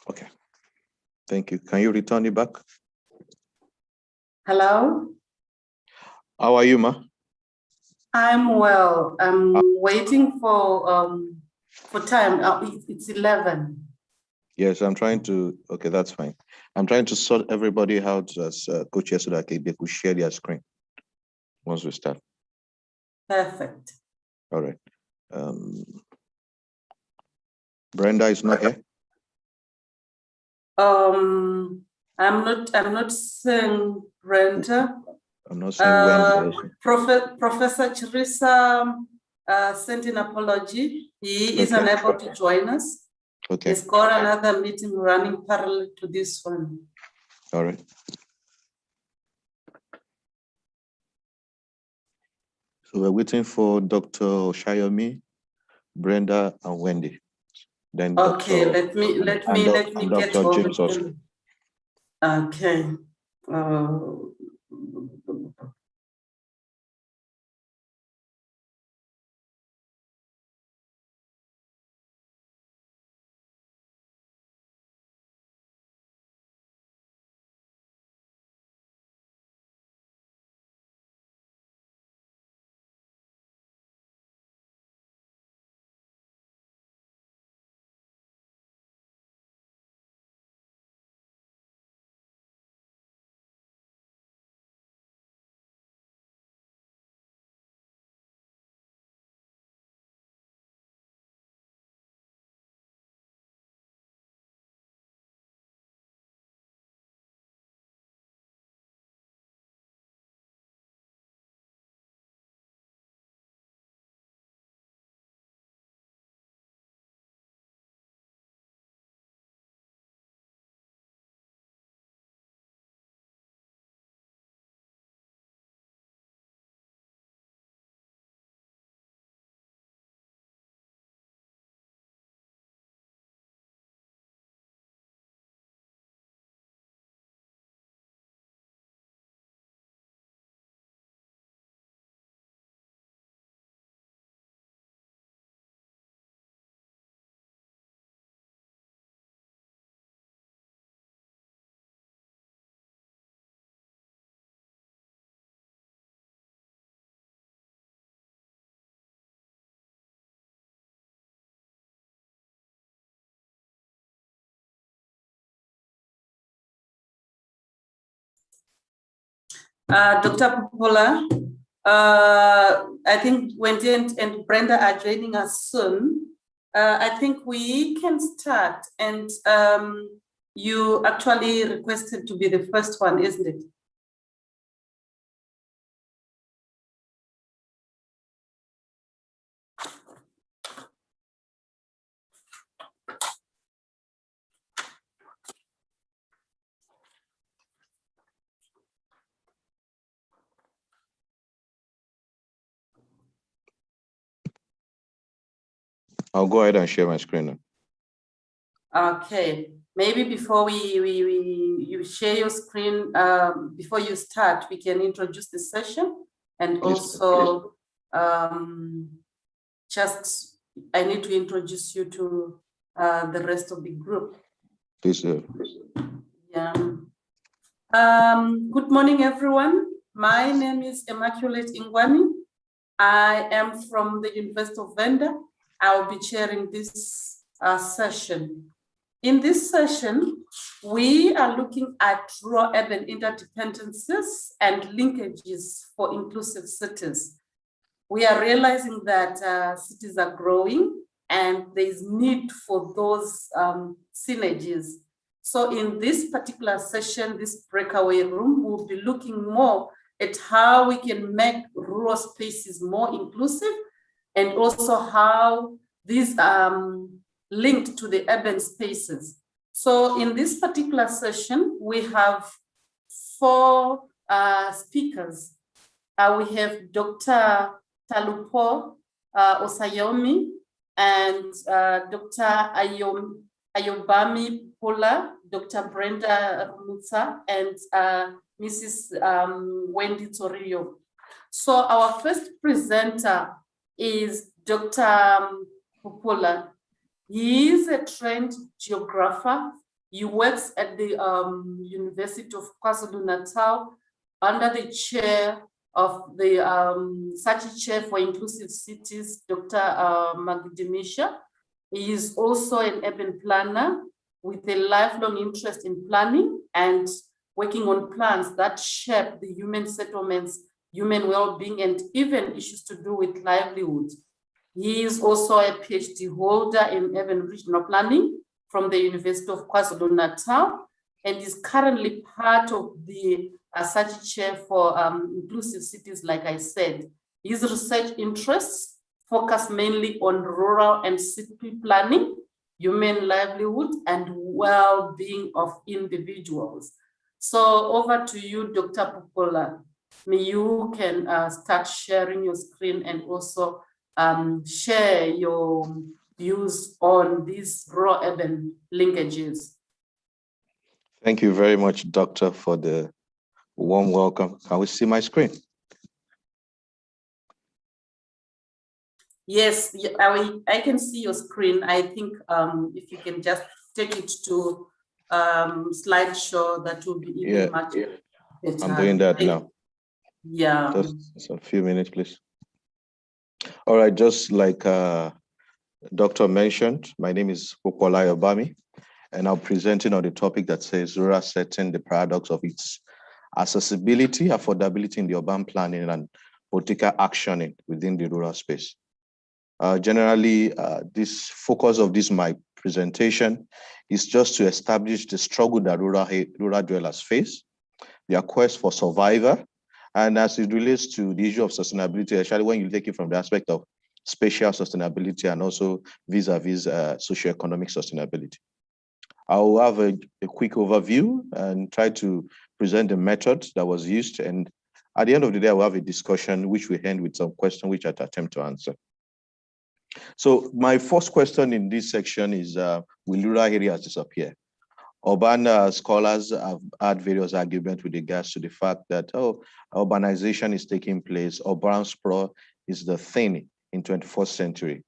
Okay, thank you. Can you return it back? Hello? How are you, ma? I'm well. I'm waiting for time. It's 11. Yes, I'm trying to, okay, that's fine. I'm trying to sort everybody out as co-chair so that they could share their screen once we start. Perfect. All right. Brenda is not here. I'm not seeing Brenda. I'm not seeing Wendy. Professor Chirisa sent an apology. He is unable to join us. Okay. He's got another meeting running parallel to this one. All right. So we're waiting for Dr. Oshayomi, Brenda, and Wendy. Then okay, Dr. let me get Dr. over James also. Okay. Dr. Popola, I think Wendy and Brenda are joining us soon. I think we can start, and you actually requested to be the first one, isn't it? I'll go ahead and share my screen now. Okay, maybe before you share your screen, before you start, we can introduce the session, and also just I need to introduce you to the rest of the group. Please do. Yeah. Good morning, everyone. My name is Immaculate Ingwani. I am from the University of Venda. I will be chairing this session. In this session, we are looking at rural-urban interdependencies and linkages for inclusive cities. We are realizing that cities are growing and there is need for those synergies. So in this particular session, this breakaway room, we'll be looking more at how we can make rural spaces more inclusive, and also how these linked to the urban spaces. So in this particular session, we have 4 speakers. We have Dr. Talupo Osayomi and Dr. Ayobami Pula, Dr. Brenda Rumutsa, and Mrs. Wendy Torio. So our first presenter is Dr. Pupula. He is a trained geographer He works at the University of KwaZulu-Natal under the chair of the Sachi Chair for Inclusive Cities, Dr. Magdimisha. He is also an urban planner with a lifelong interest in planning and working on plans that shape the human settlements, human well-being, and even issues to do with livelihood. He is also a PhD holder in urban regional planning from the University of KwaZulu-Natal, and is currently part of the Sachi Chair for Inclusive Cities, like I said. His research interests focus mainly on rural and city planning, human livelihood, and well-being of individuals. So over to you, Dr. Pupola. May you can start sharing your screen and also share your views on these rural-urban linkages. Thank you very much, Doctor, for the warm welcome. Can we see my screen? Yes, I can see your screen. I think if you can just take it to slideshow, that will be even much better. I'm doing that now. Yeah. Just a few minutes, please. All right, just like Doctor mentioned, my name is Pupola Obami, and I'm presenting on the topic that says rural setting, the paradox of its accessibility, affordability in the urban planning, and political actioning within the rural space. Generally, this focus of my presentation is just to establish the struggle that rural dwellers face, their quest for survival, and as it relates to the issue of sustainability, especially when you take it from the aspect of spatial sustainability and also vis-a-vis socioeconomic sustainability. I'll have a quick overview and try to present the method that was used. And at the end of the day, we'll have a discussion, which we end with some questions which I'll attempt to answer. So my first question in this section is, will rural areas disappear? Urban scholars have had various arguments with regards to the fact that, urbanization is taking place, urban sprawl is the thing in 21st century.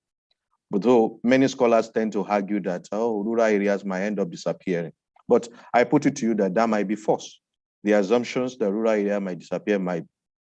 But though many scholars tend to argue that, rural areas might end up disappearing. But I put it to you that might be false. The assumptions that rural area might disappear might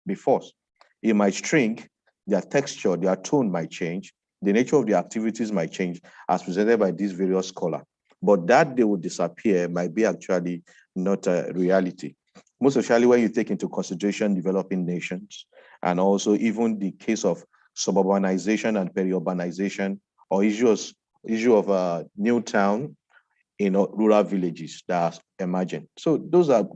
be false. It might shrink, their texture, their tone might change, the nature of the activities might change as presented by these various scholars. But that they will disappear might be actually not a reality. Most especially when you take into consideration developing nations and also even the case of suburbanization and peri-urbanization or issue of new town in rural villages that are emerging. So those are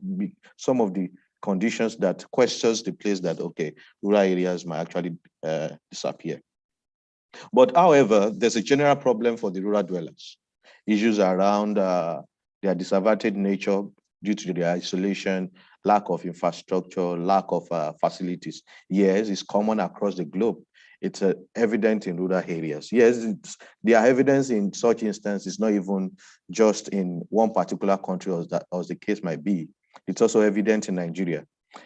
some of the conditions that questions the place that, okay, rural areas might actually disappear. But however, there's a general problem for the rural dwellers. Issues around their disadvantaged nature due to their isolation, lack of infrastructure, lack of facilities. Yes, it's common across the globe. It's evident in rural areas. Yes, there are evidence in such instances, not even just in one particular country as the case might be. It's also evident in Nigeria.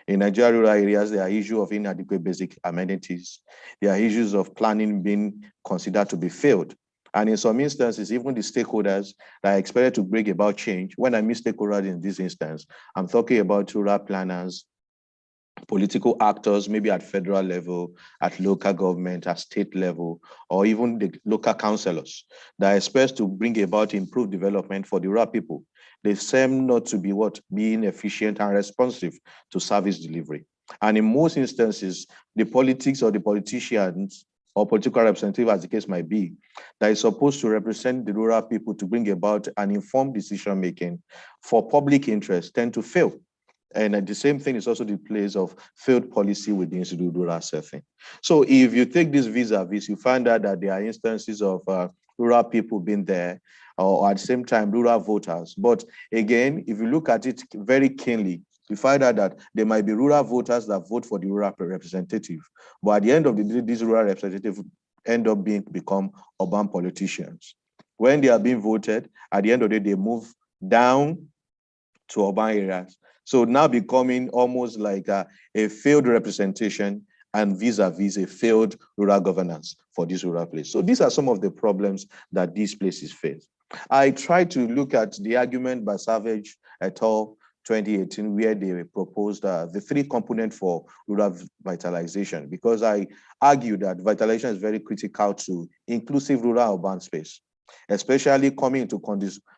In Nigeria rural areas, there are issues of inadequate basic amenities. There are issues of planning being considered to be failed. And in some instances, even the stakeholders that are expected to bring about change, when I mean stakeholders in this instance, I'm talking about rural planners, political actors, maybe at federal level, at local government, at state level, or even the local councillors that are expected to bring about improved development for the rural people. They seem not to be being efficient and responsive to service delivery. And in most instances, the politics or the politicians or political representative, as the case might be, that is supposed to represent the rural people to bring about an informed decision-making for public interest tend to fail. And the same thing is also the place of failed policy within the rural setting. So if you take this vis-a-vis, you find out that there are instances of rural people being there, or at the same time, rural voters. But again, if you look at it very keenly, you find out that there might be rural voters that vote for the rural representative. But at the end of the day, these rural representatives end up become urban politicians. When they are being voted, at the end of the day, they move down to urban areas. So now becoming almost like a failed representation and vis-a-vis a failed rural governance for this rural place. So these are some of the problems that these places face. I tried to look at the argument by Savage et al. 2018, where they proposed the three components for rural vitalization, because I argue that vitalization is very critical to inclusive rural urban space, especially coming into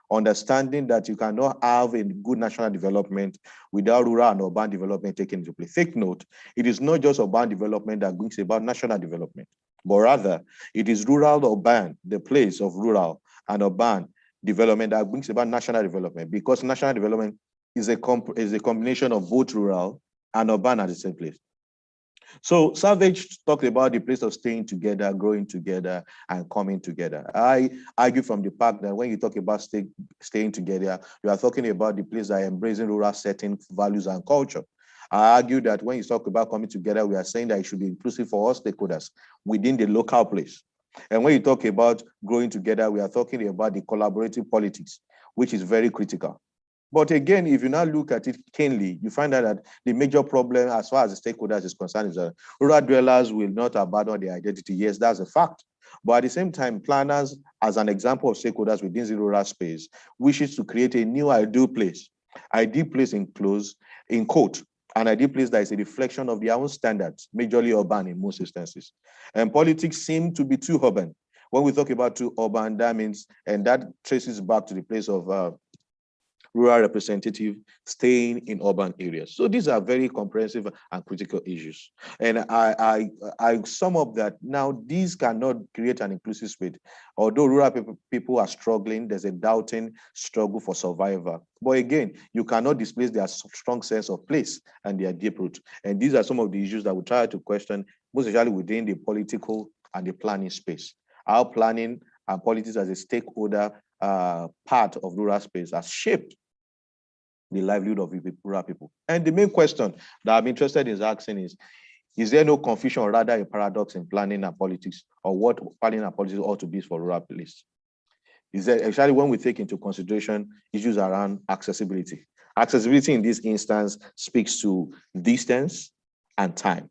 understanding that you cannot have a good national development without rural and urban development taken into place. Take note, it is not just urban development that brings about national development, but rather it is rural urban, the place of rural and urban development that brings about national development, because national development is a combination of both rural and urban at the same place. So Savage talked about the place of staying together, growing together, and coming together. I argue from the fact that when you talk about staying together, you are talking about the place that are embracing rural setting, values, and culture. I argue that when you talk about coming together, we are saying that it should be inclusive for all stakeholders within the local place. And when you talk about growing together, we are talking about the collaborative politics, which is very critical. But again, if you now look at it keenly, you find out that the major problem as far as the stakeholders is concerned is that rural dwellers will not abandon their identity. Yes, that's a fact. But at the same time, planners, as an example of stakeholders within the rural space, wishes to create a new ideal place. Ideal place in quote, an ideal place that is a reflection of their own standards, majorly urban in most instances. And politics seem to be too urban. When we talk about too urban, that means, and that traces back to the place of rural representative staying in urban areas. So these are very comprehensive and critical issues. And I sum up that now these cannot create an inclusive space. Although rural people are struggling, there's a doubting struggle for survival. But again, you cannot displace their strong sense of place and their deep root. And these are some of the issues that we try to question, most especially within the political and the planning space. Our planning and politics as a stakeholder part of rural space has shaped the livelihood of rural people. And the main question that I'm interested in asking is there no confusion or rather a paradox in planning and politics, or what planning and politics ought to be for rural place? Is that actually when we take into consideration issues around accessibility? Accessibility in this instance speaks to distance and time.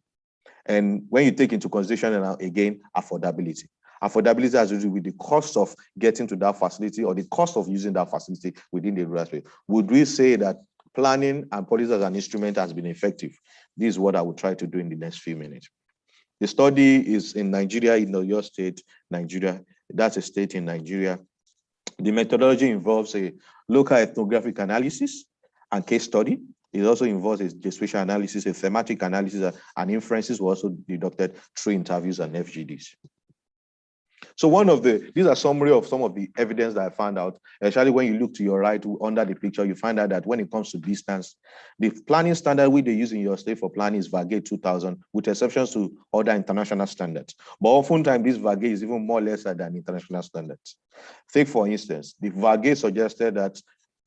And when you take into consideration, again, affordability. Affordability has to do with the cost of getting to that facility or the cost of using that facility within the rural space. Would we say that planning and policy as an instrument has been effective? This is what I will try to do in the next few minutes. The study is in Nigeria, in your state, Nigeria. That's a state in Nigeria. The methodology involves a local ethnographic analysis and case study. It also involves a geospatial analysis, a thematic analysis, and inferences were also deducted through interviews and FGDs. So these are summary of some of the evidence that I found out. Especially when you look to your right under the picture, you find out that when it comes to distance, the planning standard which they use in your state for planning is VAGE 2000, with exceptions to other international standards. But oftentimes this VAGE is even more lesser than international standards. Take for instance, the VAGE suggested that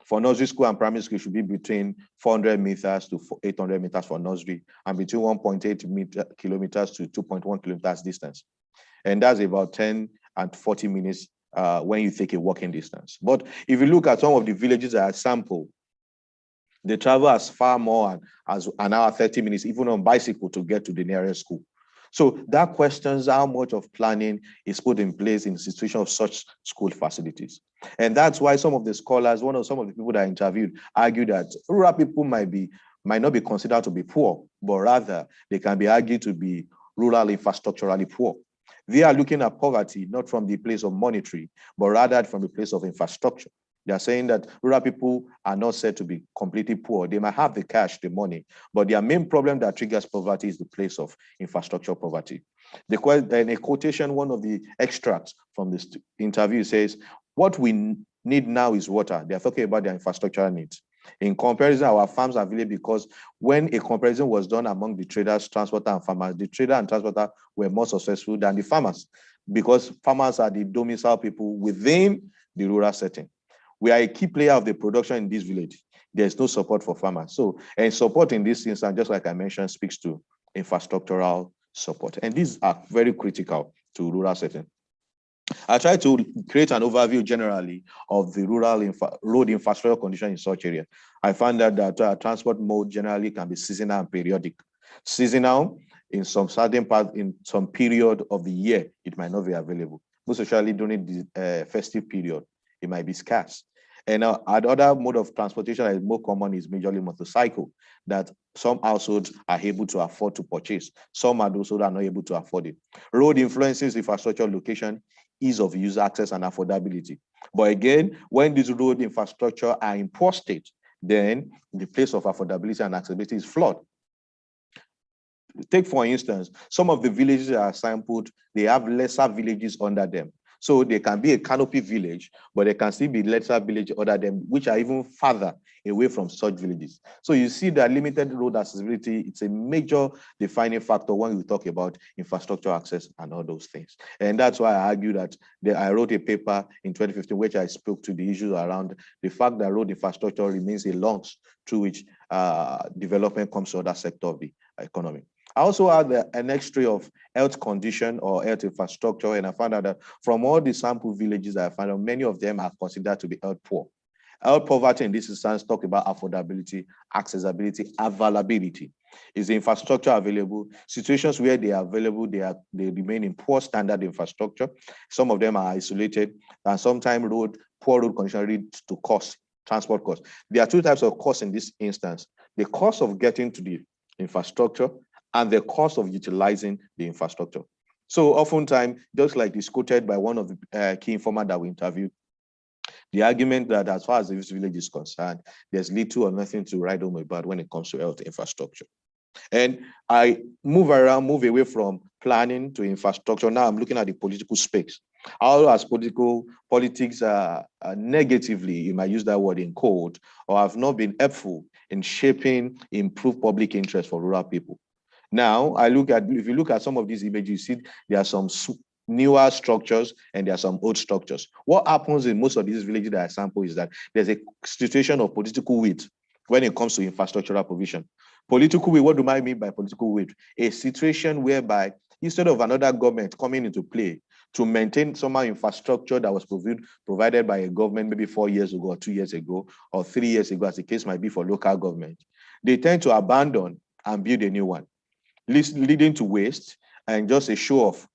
for nursery school and primary school, it should be between 400 meters to 800 meters for nursery, and between 1.8 kilometers to 2.1 kilometers distance. And that's about 10 and 40 minutes when you take a walking distance. But if you look at some of the villages that I sampled, they travel as far more as an hour, 30 minutes, even on bicycle to get to the nearest school. So that questions how much of planning is put in place in the situation of such school facilities. And that's why some of the scholars, some of the people that I interviewed, argue that rural people might not be considered to be poor, but rather they can be argued to be rural infrastructurally poor. They are looking at poverty not from the place of monetary, but rather from the place of infrastructure. They are saying that rural people are not said to be completely poor. They might have the cash, the money, but their main problem that triggers poverty is the place of infrastructure poverty. In a quotation, one of the extracts from this interview says, what we need now is water. They are talking about their infrastructural needs. In comparison, our farms are available because when a comparison was done among the traders, transporter, and farmers, the trader and transporter were more successful than the farmers because farmers are the domicile people within the rural setting. We are a key player of the production in this village. There's no support for farmers. So, and support in this instance, just like I mentioned, speaks to infrastructural support. And these are very critical to rural setting. I try to create an overview generally of the rural road infrastructure condition in such area. I found that transport mode generally can be seasonal and periodic. Seasonal In some certain part, in some period of the year, it might not be available. Most especially during the festive period, it might be scarce. And another mode of transportation that is more common is majorly motorcycle, that some households are able to afford to purchase. Some households are not able to afford it. Road influences infrastructure location, ease of use, access, and affordability. But again, when these road infrastructure are in poor state, then the place of affordability and accessibility is flawed. Take, for instance, some of the villages that are sampled, they have lesser villages under them. So they can be a canopy village, but they can still be lesser villages under them, which are even farther away from such villages. So you see that limited road accessibility, it's a major defining factor when we talk about infrastructure access and all those things. And that's why I argue that I wrote a paper in 2015, which I spoke to the issues around the fact that road infrastructure remains a lungs through which development comes to other sector of the economy. I also had an X-ray of health condition or health infrastructure, and I found out that from all the sample villages I found out, many of them are considered to be health poor. Health poverty in this instance talk about affordability, accessibility, availability. Is the infrastructure available? Situations where they are available, they remain in poor standard infrastructure. Some of them are isolated, and sometimes poor road condition leads to cost, transport costs. There are two types of costs in this instance: the cost of getting to the infrastructure and the cost of utilizing the infrastructure. So oftentimes, just like is quoted by one of the key informers that we interviewed, the argument that as far as this village is concerned, there's little or nothing to write home about when it comes to health infrastructure. And I move away from planning to infrastructure. Now I'm looking at the political space. How as politics negatively, you might use that word in code, or have not been helpful in shaping improved public interest for rural people. Now, if you look at some of these images, you see there are some newer structures and there are some old structures. What happens in most of these villages that I sample is that there's a situation of political will when it comes to infrastructural provision. Political will, what do I mean by political will? A situation whereby instead of another government coming into play to maintain some infrastructure that was provided by a government maybe 4 years ago or 2 years ago or 3 years ago, as the case might be for local government, they tend to abandon and build a new one, leading to waste and just a show off.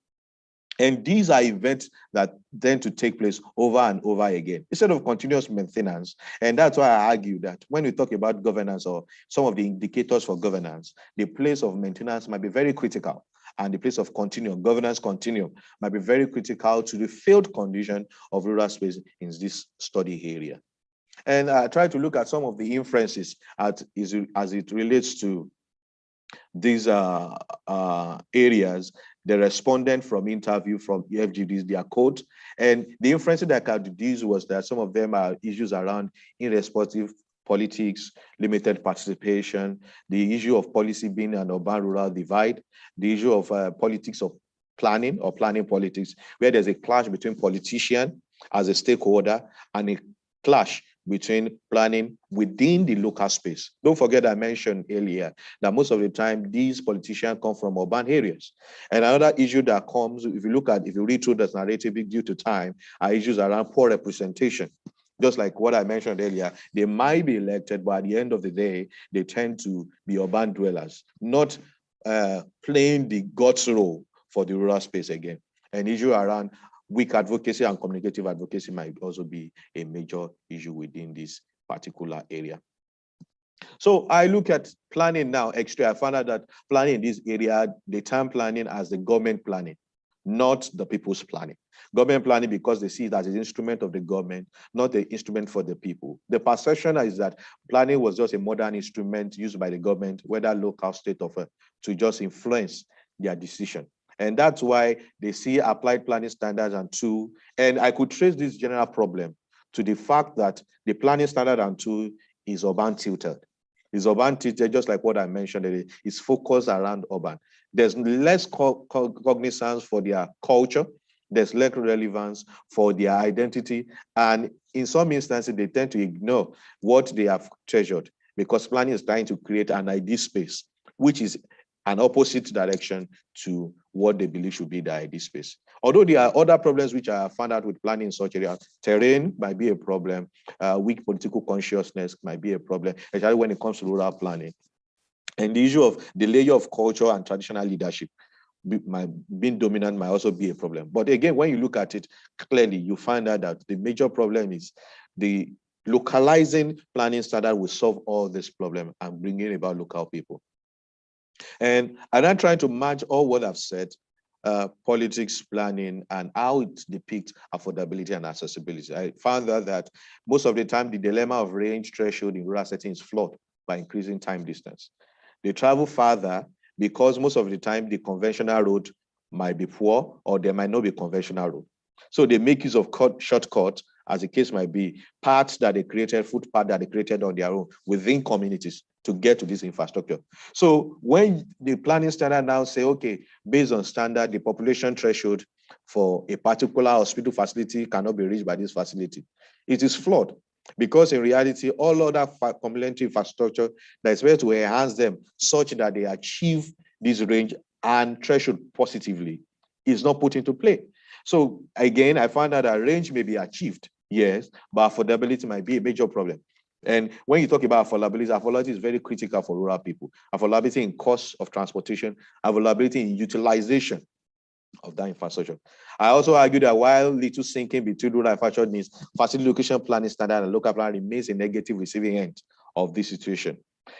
And these are events that tend to take place over and over again instead of continuous maintenance. And that's why I argue that when we talk about governance or some of the indicators for governance, the place of maintenance might be very critical, and the place of governance continuum might be very critical to the failed condition of rural space in this study area. And I try to look at some of the inferences as it relates to these areas. The respondent from interview from FGDs, their code, and the inference that I could deduce was that some of them are issues around irresponsive politics, limited participation, the issue of policy being an urban-rural divide, the issue of politics of planning or planning politics, where there's a clash between politician as a stakeholder and a clash between planning within the local space. Don't forget I mentioned earlier that most of the time these politicians come from urban areas. And another issue that comes, if you read through this narrative due to time, are issues around poor representation. Just like what I mentioned earlier, they might be elected, but at the end of the day, they tend to be urban dwellers, not playing the God's role for the rural space again. An issue around weak advocacy and communicative advocacy might also be a major issue within this particular area. So I look at planning now extra. I found out that planning in this area, they term planning as the government planning, not the people's planning. Government planning because they see it as an instrument of the government, not an instrument for the people. The perception is that planning was just a modern instrument used by the government, whether local, state, or to just influence their decision. And that's why they see applied planning standards and tool. And I could trace this general problem to the fact that the planning standard and tool is urban tilted. It's urban tilted, just like what I mentioned, it's focused around urban. There's less cognizance for their culture. There's less relevance for their identity. And in some instances, they tend to ignore what they have treasured because planning is trying to create an ID space, which is an opposite direction to what they believe should be the ID space. Although there are other problems which I found out with planning in such areas, terrain might be a problem, weak political consciousness might be a problem, especially when it comes to rural planning. And the issue of the layer of culture and traditional leadership being dominant might also be a problem. But again, when you look at it clearly, you find out that the major problem is the localizing planning standard will solve all this problem and bringing about local people. And I'm not trying to match all what I've said, politics, planning, and how it depicts affordability and accessibility. I found out that most of the time, the dilemma of range threshold in rural settings is flawed by increasing time distance. They travel farther because most of the time, the conventional road might be poor or there might not be conventional road. So they make use of shortcuts, as the case might be, paths that they created, footpaths that they created on their own within communities to get to this infrastructure. So when the planning standard now say, okay, based on standard, the population threshold for a particular hospital facility cannot be reached by this facility, it is flawed. Because in reality, all other complementary infrastructure that is meant to enhance them such that they achieve this range and threshold positively is not put into play. So again, I found out that range may be achieved, yes, but affordability might be a major problem. And when you talk about affordability is very critical for rural people. Affordability in cost of transportation, availability in utilization of that infrastructure. I also argue that while little syncing between rural infrastructure needs, facility location planning standard and local plan remains a negative receiving end of this situation.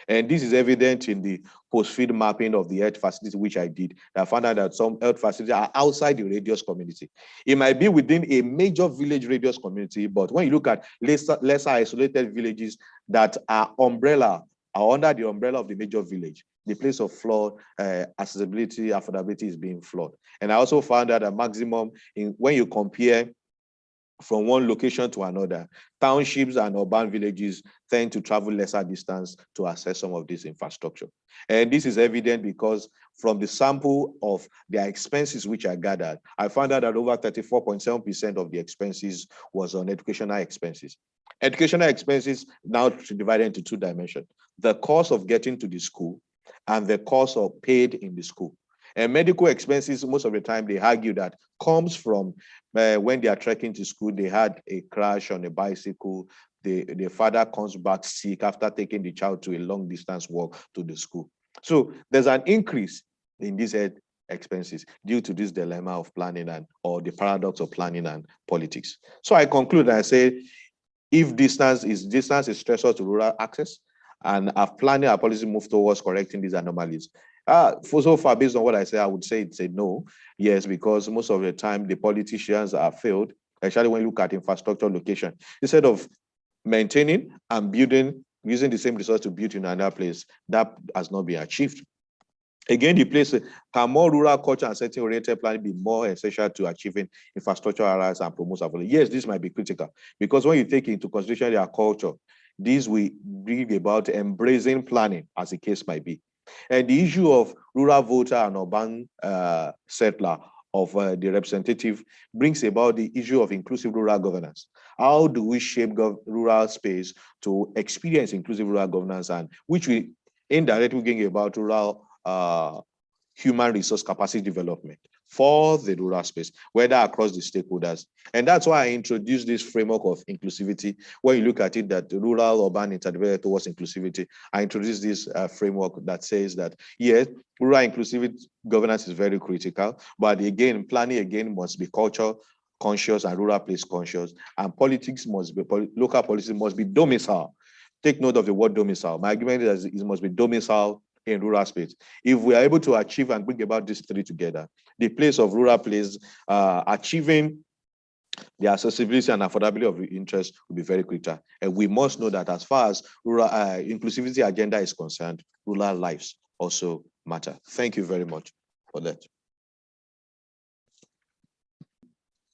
And this is evident in the post-feed mapping of the health facility, which I did. I found out that some health facilities are outside the radius community. It might be within a major village radius community, but when you look at lesser isolated villages that are under the umbrella of the major village, the place of flawed accessibility, affordability is being flawed. And I also found out that maximum when you compare from one location to another, townships and urban villages tend to travel lesser distance to access some of this infrastructure. And this is evident because from the sample of their expenses which are gathered, I found out that over 34.7% of the expenses was on educational expenses. Educational expenses now divided into two dimensions: the cost of getting to the school and the cost of paid in the school. And medical expenses, most of the time, they argue that comes from when they are trekking to school, they had a crash on a bicycle. The father comes back sick after taking the child to a long distance walk to the school. So there's an increase in these expenses due to this dilemma of planning or the paradox of planning and politics. So I conclude and I say, if distance is stressor to rural access, and our planning, our policy move towards correcting these anomalies. So far, based on what I say, I would say it's a no. Yes, because most of the time the politicians are failed, especially when you look at infrastructure location. Instead of maintaining and building, using the same resource to build in another place, that has not been achieved. Again, the place, can more rural culture and setting-oriented planning be more essential to achieving infrastructure areas and promote availability? Yes, this might be critical, because when you take into consideration their culture, this will bring about embracing planning, as the case might be. And the issue of rural voter and urban settler of the representative brings about the issue of inclusive rural governance. How do we shape rural space to experience inclusive rural governance, and which we indirectly bring about rural human resource capacity development for the rural space, whether across the stakeholders. And that's why I introduced this framework of inclusivity. When you look at it, that the rural urban interdependent towards inclusivity, I introduced this framework that says that, yes, rural inclusivity governance is very critical, but again, planning again must be culture conscious and rural place conscious, and politics must be, local policy must be domicile. Take note of the word domicile. My argument is that it must be domicile in rural space. If we are able to achieve and bring about these three together, the place of rural place, achieving the accessibility and affordability of interest will be very critical. And we must know that as far as rural inclusivity agenda is concerned, rural lives also matter. Thank you very much for that.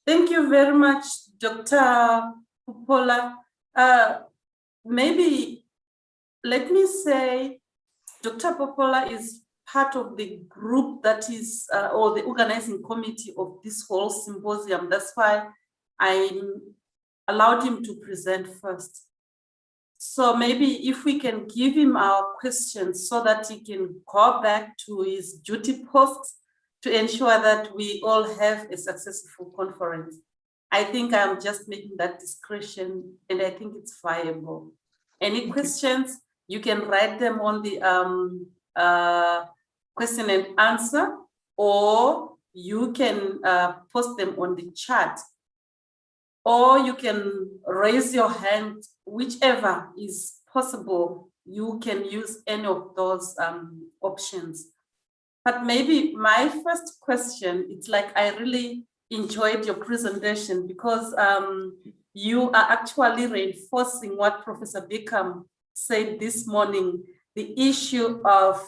Thank you very much, Dr. Popola. Maybe let me say, Dr. Popola is part of the group that is, or the organizing committee of this whole symposium. That's why I allowed him to present first. So maybe if we can give him our questions so that he can go back to his duty post to ensure that we all have a successful conference. I think I'm just making that discretion, and I think it's viable. Any questions? You can write them on the question and answer, or you can post them on the chat, or you can raise your hand, whichever is possible. You can use any of those options. But maybe my first question, it's like I really enjoyed your presentation because you are actually reinforcing what Professor Bickham said this morning, the issue of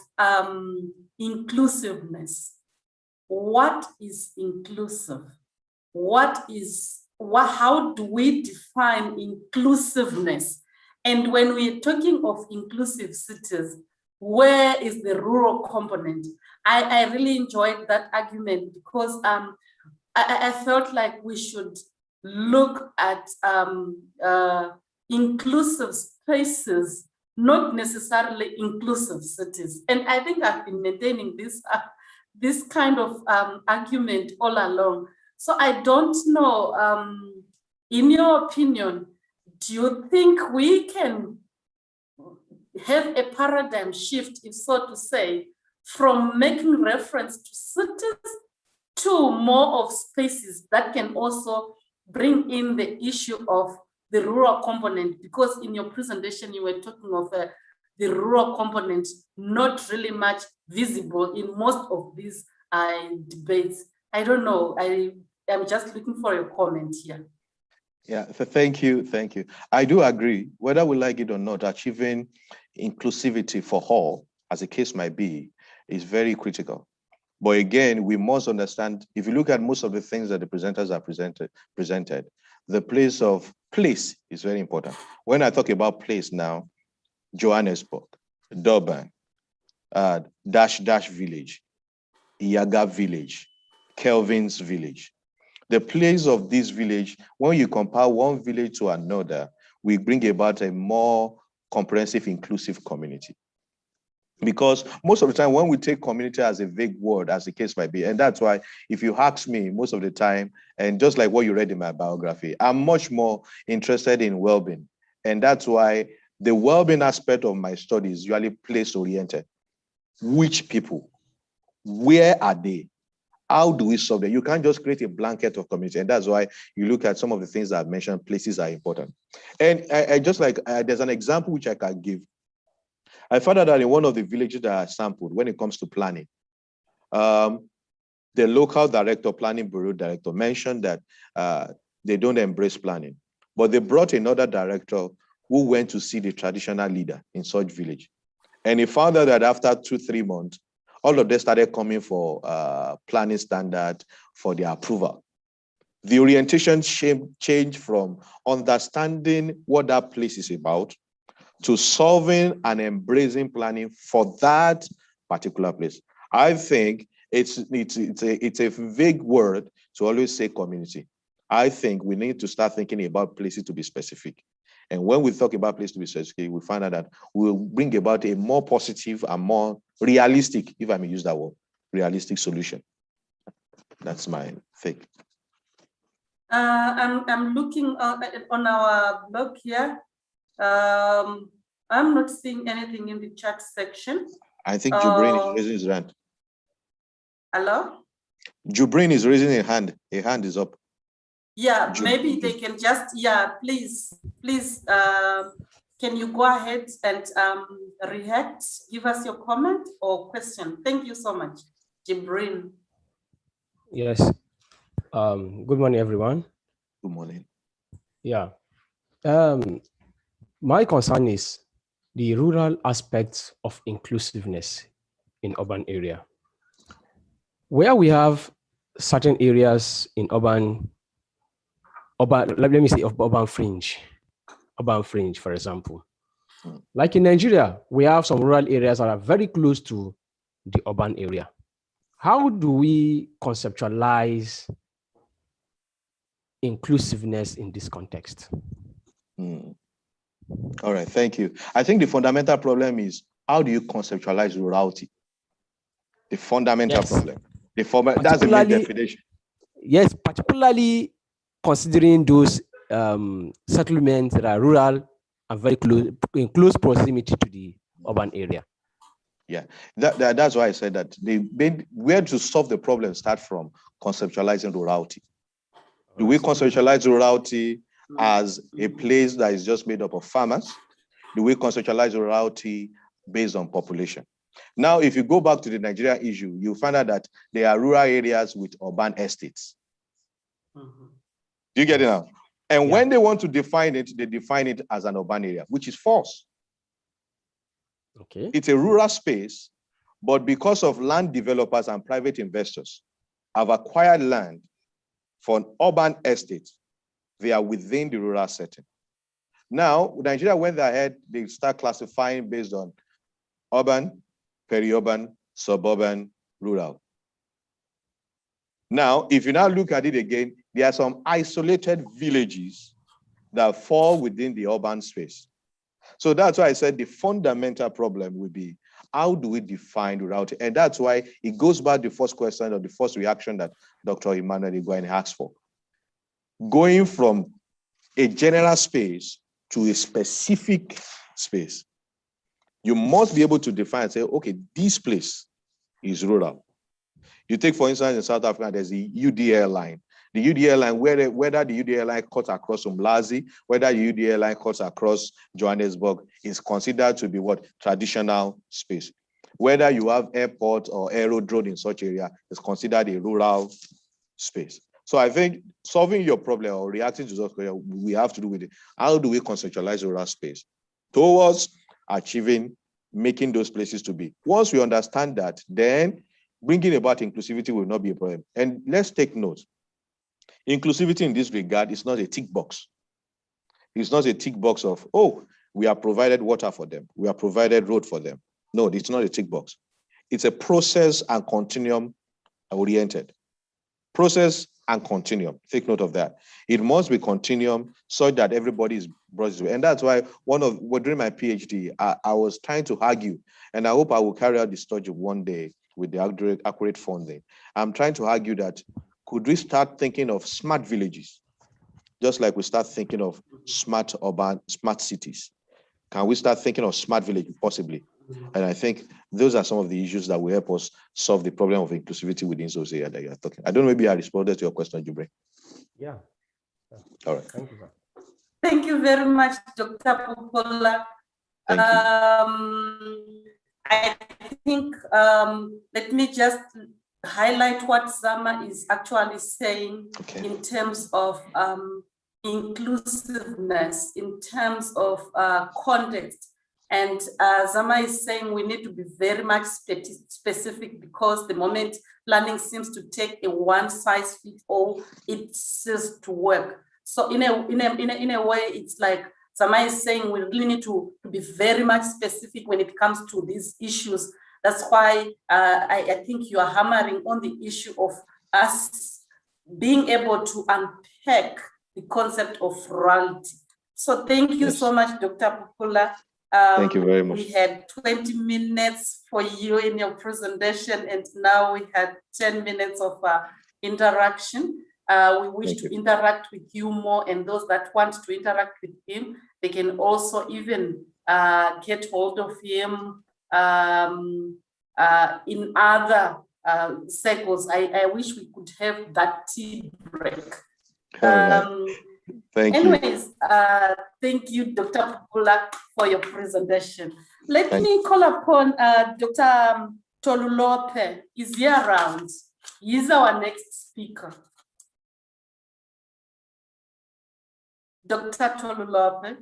inclusiveness. What is inclusive? How do we define inclusiveness? And when we're talking of inclusive cities, where is the rural component? I really enjoyed that argument because I felt like we should look at inclusive spaces, not necessarily inclusive cities. And I think I've been maintaining this kind of argument all along. So I don't know, in your opinion, do you think we can have a paradigm shift, if so to say, from making reference to cities to more of spaces that can also bring in the issue of the rural component? Because in your presentation, you were talking of the rural component not really much visible in most of these debates. I don't know. I'm just looking for your comment here. Yeah, thank you. I do agree, whether we like it or not, achieving inclusivity for all, as the case might be, is very critical. But again, we must understand, if you look at most of the things that the presenters have presented, the place is very important. When I talk about place now, Johannesburg, Durban, Dash Village, Iyaga Village, Kelvin's Village. The place of this village, when you compare one village to another, we bring about a more comprehensive, inclusive community. Because most of the time, when we take community as a vague word, as the case might be, and that's why if you ask me most of the time, and just like what you read in my biography, I'm much more interested in well-being. And that's why the well-being aspect of my study is usually place-oriented. Which people? Where are they? How do we solve them? You can't just create a blanket of community. And that's why you look at some of the things that I've mentioned, places are important. And I just like, there's an example which I can give. I found out that in one of the villages that I sampled, when it comes to planning, the local director, planning bureau director, mentioned that they don't embrace planning. But they brought another director who went to see the traditional leader in such village. And he found out that after 2-3 months, all of them started coming for planning standard for their approval. The orientation changed from understanding what that place is about to solving and embracing planning for that particular place. I think it's a vague word to always say community. I think we need to start thinking about places to be specific. And when we talk about places to be specific, we find out that we'll bring about a more positive and more realistic, if I may use that word, realistic solution. That's my take. I'm looking on our blog here. I'm not seeing anything in the chat section. I think Jubrin is raising his hand. Hello? Jubrin is raising a hand. A hand is up. Yeah, maybe they can just, please, can you go ahead and react, give us your comment or question? Thank you so much, Jibrin. Yes. Good morning, everyone. Good morning. Yeah. My concern is the rural aspects of inclusiveness in urban area. Where we have certain areas in urban, let me say of urban fringe, for example. Like in Nigeria, we have some rural areas that are very close to the urban area. How do we conceptualize inclusiveness in this context? All right, thank you. I think the fundamental problem is, how do you conceptualize rurality? The fundamental problem. That's the main definition. Yes, particularly considering those settlements that are rural and very close, in close proximity to the urban area. Yeah, that's why I said that where to solve the problem start from conceptualizing rurality. Do we conceptualize rurality as a place that is just made up of farmers? Do we conceptualize rurality based on population? Now, if you go back to the Nigeria issue, you find out that there are rural areas with urban estates. Mhm. Do you get it now? And when they want to define it, they define it as an urban area, which is false. Okay. It's a rural space, but because of land developers and private investors have acquired land for an urban estate, they are within the rural setting. Now, Nigeria went ahead, they start classifying based on urban, peri-urban, suburban, rural. Now, if you now look at it again, there are some isolated villages that fall within the urban space. So that's why I said the fundamental problem will be, how do we define rurality? And that's why it goes back to the first question or the first reaction that Dr. Emmanuel Igwani asked for. Going from a general space to a specific space. You must be able to define and say, okay, this place is rural. You take, for instance, in South Africa, there's the UDL line. The UDL line, whether the UDL line cuts across Umlazi, whether the UDL line cuts across Johannesburg, is considered to be what? Traditional space. Whether you have airport or aerodrome in such area, is considered a rural space. So I think solving your problem or reacting to those questions, we have to do with it. How do we conceptualize rural space towards achieving, making those places to be? Once we understand that, then bringing about inclusivity will not be a problem. And let's take note. Inclusivity in this regard is not a tick box. It's not a tick box of, oh, we have provided water for them. We have provided road for them. No, it's not a tick box. It's a process and continuum oriented. Process and continuum. Take note of that. It must be continuum so that everybody is brought to it. And that's why during my PhD, I was trying to argue, and I hope I will carry out this study one day with the accurate funding. I'm trying to argue that could we start thinking of smart villages, just like we start thinking of smart cities? Can we start thinking of smart villages possibly? And I think those are some of the issues that will help us solve the problem of inclusivity within those areas that you are talking. I don't know, maybe I responded to your question, Jubre. Yeah. All right. Thank you, sir. Thank you very much, Dr. Pupola. Thank you. I think, let me just highlight what Zama is actually saying in terms of inclusiveness, in terms of context. And Zama is saying we need to be very much specific, because the moment planning seems to take a one-size-fits-all, it ceases to work. So in a way, it's like Zama is saying we really need to be very much specific when it comes to these issues. That's why I think you are hammering on the issue of us being able to unpack the concept of rurality. So thank you so much, Dr. Pupola. Thank you very much. We had 20 minutes for you in your presentation, and now we had 10 minutes of interaction. We wish to interact with you more, and those that want to interact with him, they can also even get hold of him in other circles. I wish we could have that tea break. Thank anyways, you. Thank you, Dr. Pupola, for your presentation. Let me call upon Dr. Tolulope. Is he around? He's our next speaker. Dr. Tolulope.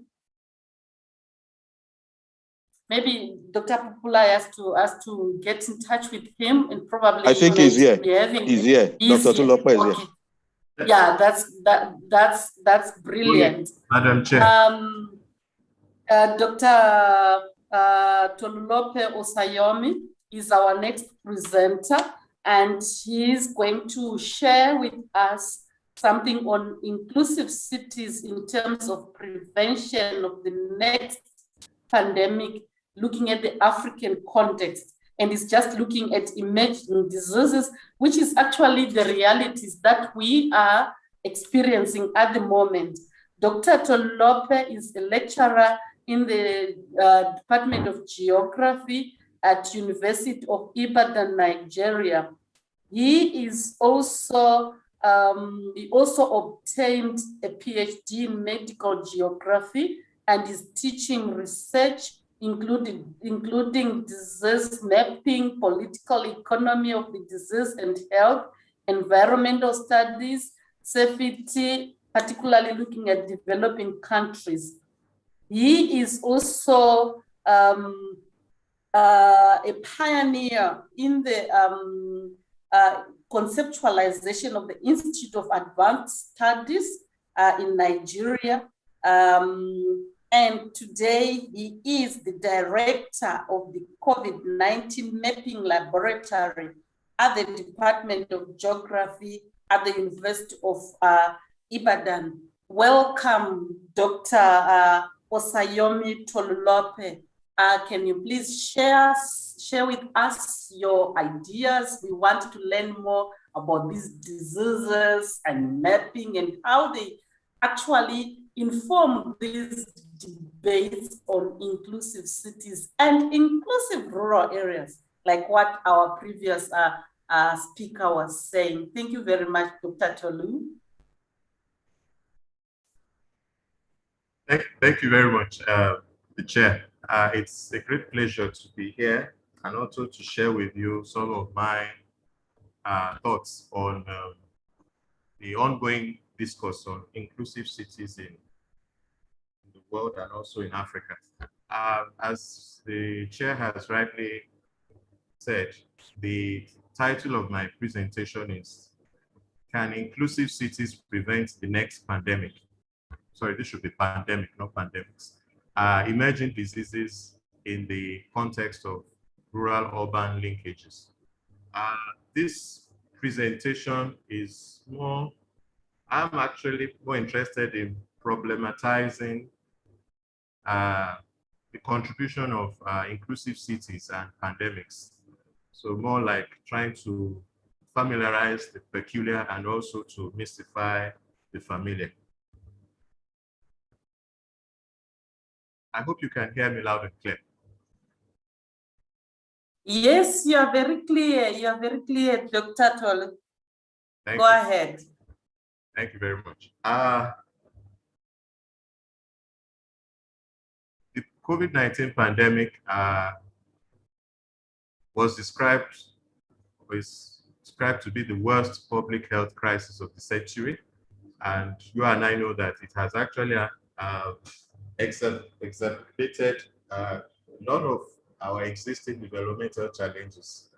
Maybe Dr. Pupola has to get in touch with him, and probably I think he's here. He's here. Dr. Tolulope is here. Yeah, that's brilliant. Madam Chair. Dr. Tolulope Osayomi is our next presenter, and he's going to share with us something on inclusive cities in terms of prevention of the next pandemic, looking at the African context. And it's just looking at emerging diseases, which is actually the realities that we are experiencing at the moment. Dr. Tolulope is a lecturer in the Department of Geography at University of Ibadan, Nigeria. He also obtained a PhD in medical geography and is teaching research, including disease mapping, political economy of the disease and health, environmental studies, safety, particularly looking at developing countries. He is also a pioneer in the conceptualization of the Institute of Advanced Studies in Nigeria. And today he is the director of the COVID-19 mapping laboratory at the Department of Geography at the University of Ibadan. Welcome, Dr. Osayomi Tolulope. Can you please share with us your ideas? We want to learn more about these diseases and mapping and how they actually inform these debates on inclusive cities and inclusive rural areas, like what our previous speaker was saying. Thank you very much, Dr. Tolu. Thank you very much, the chair. It's a great pleasure to be here and also to share with you some of my thoughts on the ongoing discourse on inclusive cities in the world and also in Africa. As the chair has rightly said, the title of my presentation is, Can Inclusive Cities Prevent the Next Pandemic? Sorry, this should be pandemic, not pandemics. Emerging diseases in the context of rural-urban linkages. This presentation is I'm actually more interested in problematizing the contribution of inclusive cities and pandemics. So more like trying to familiarize the peculiar and also to mystify the familiar. I hope you can hear me loud and clear. Yes, you are very clear. You are very clear, Dr. Tolu. Go ahead. Thank you very much. The COVID-19 pandemic was described to be the worst public health crisis of the century. And you and I know that it has actually exacerbated a lot of our existing developmental challenges,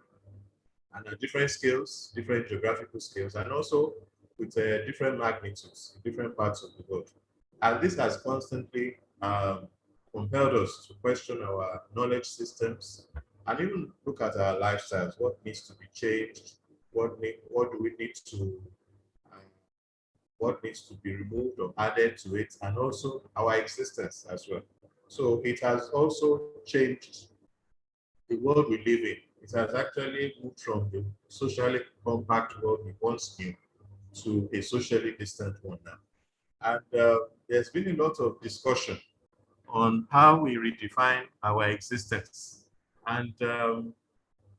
and at different scales, different geographical scales, and also with different magnitudes in different parts of the world. And this has constantly compelled us to question our knowledge systems and even look at our lifestyles. What needs to be changed? What do we need to what needs to be removed or added to it, and also our existence as well. So it has also changed the world we live in. It has actually moved from the socially compact world we once knew to a socially distant one now. And there's been a lot of discussion on how we redefine our existence. And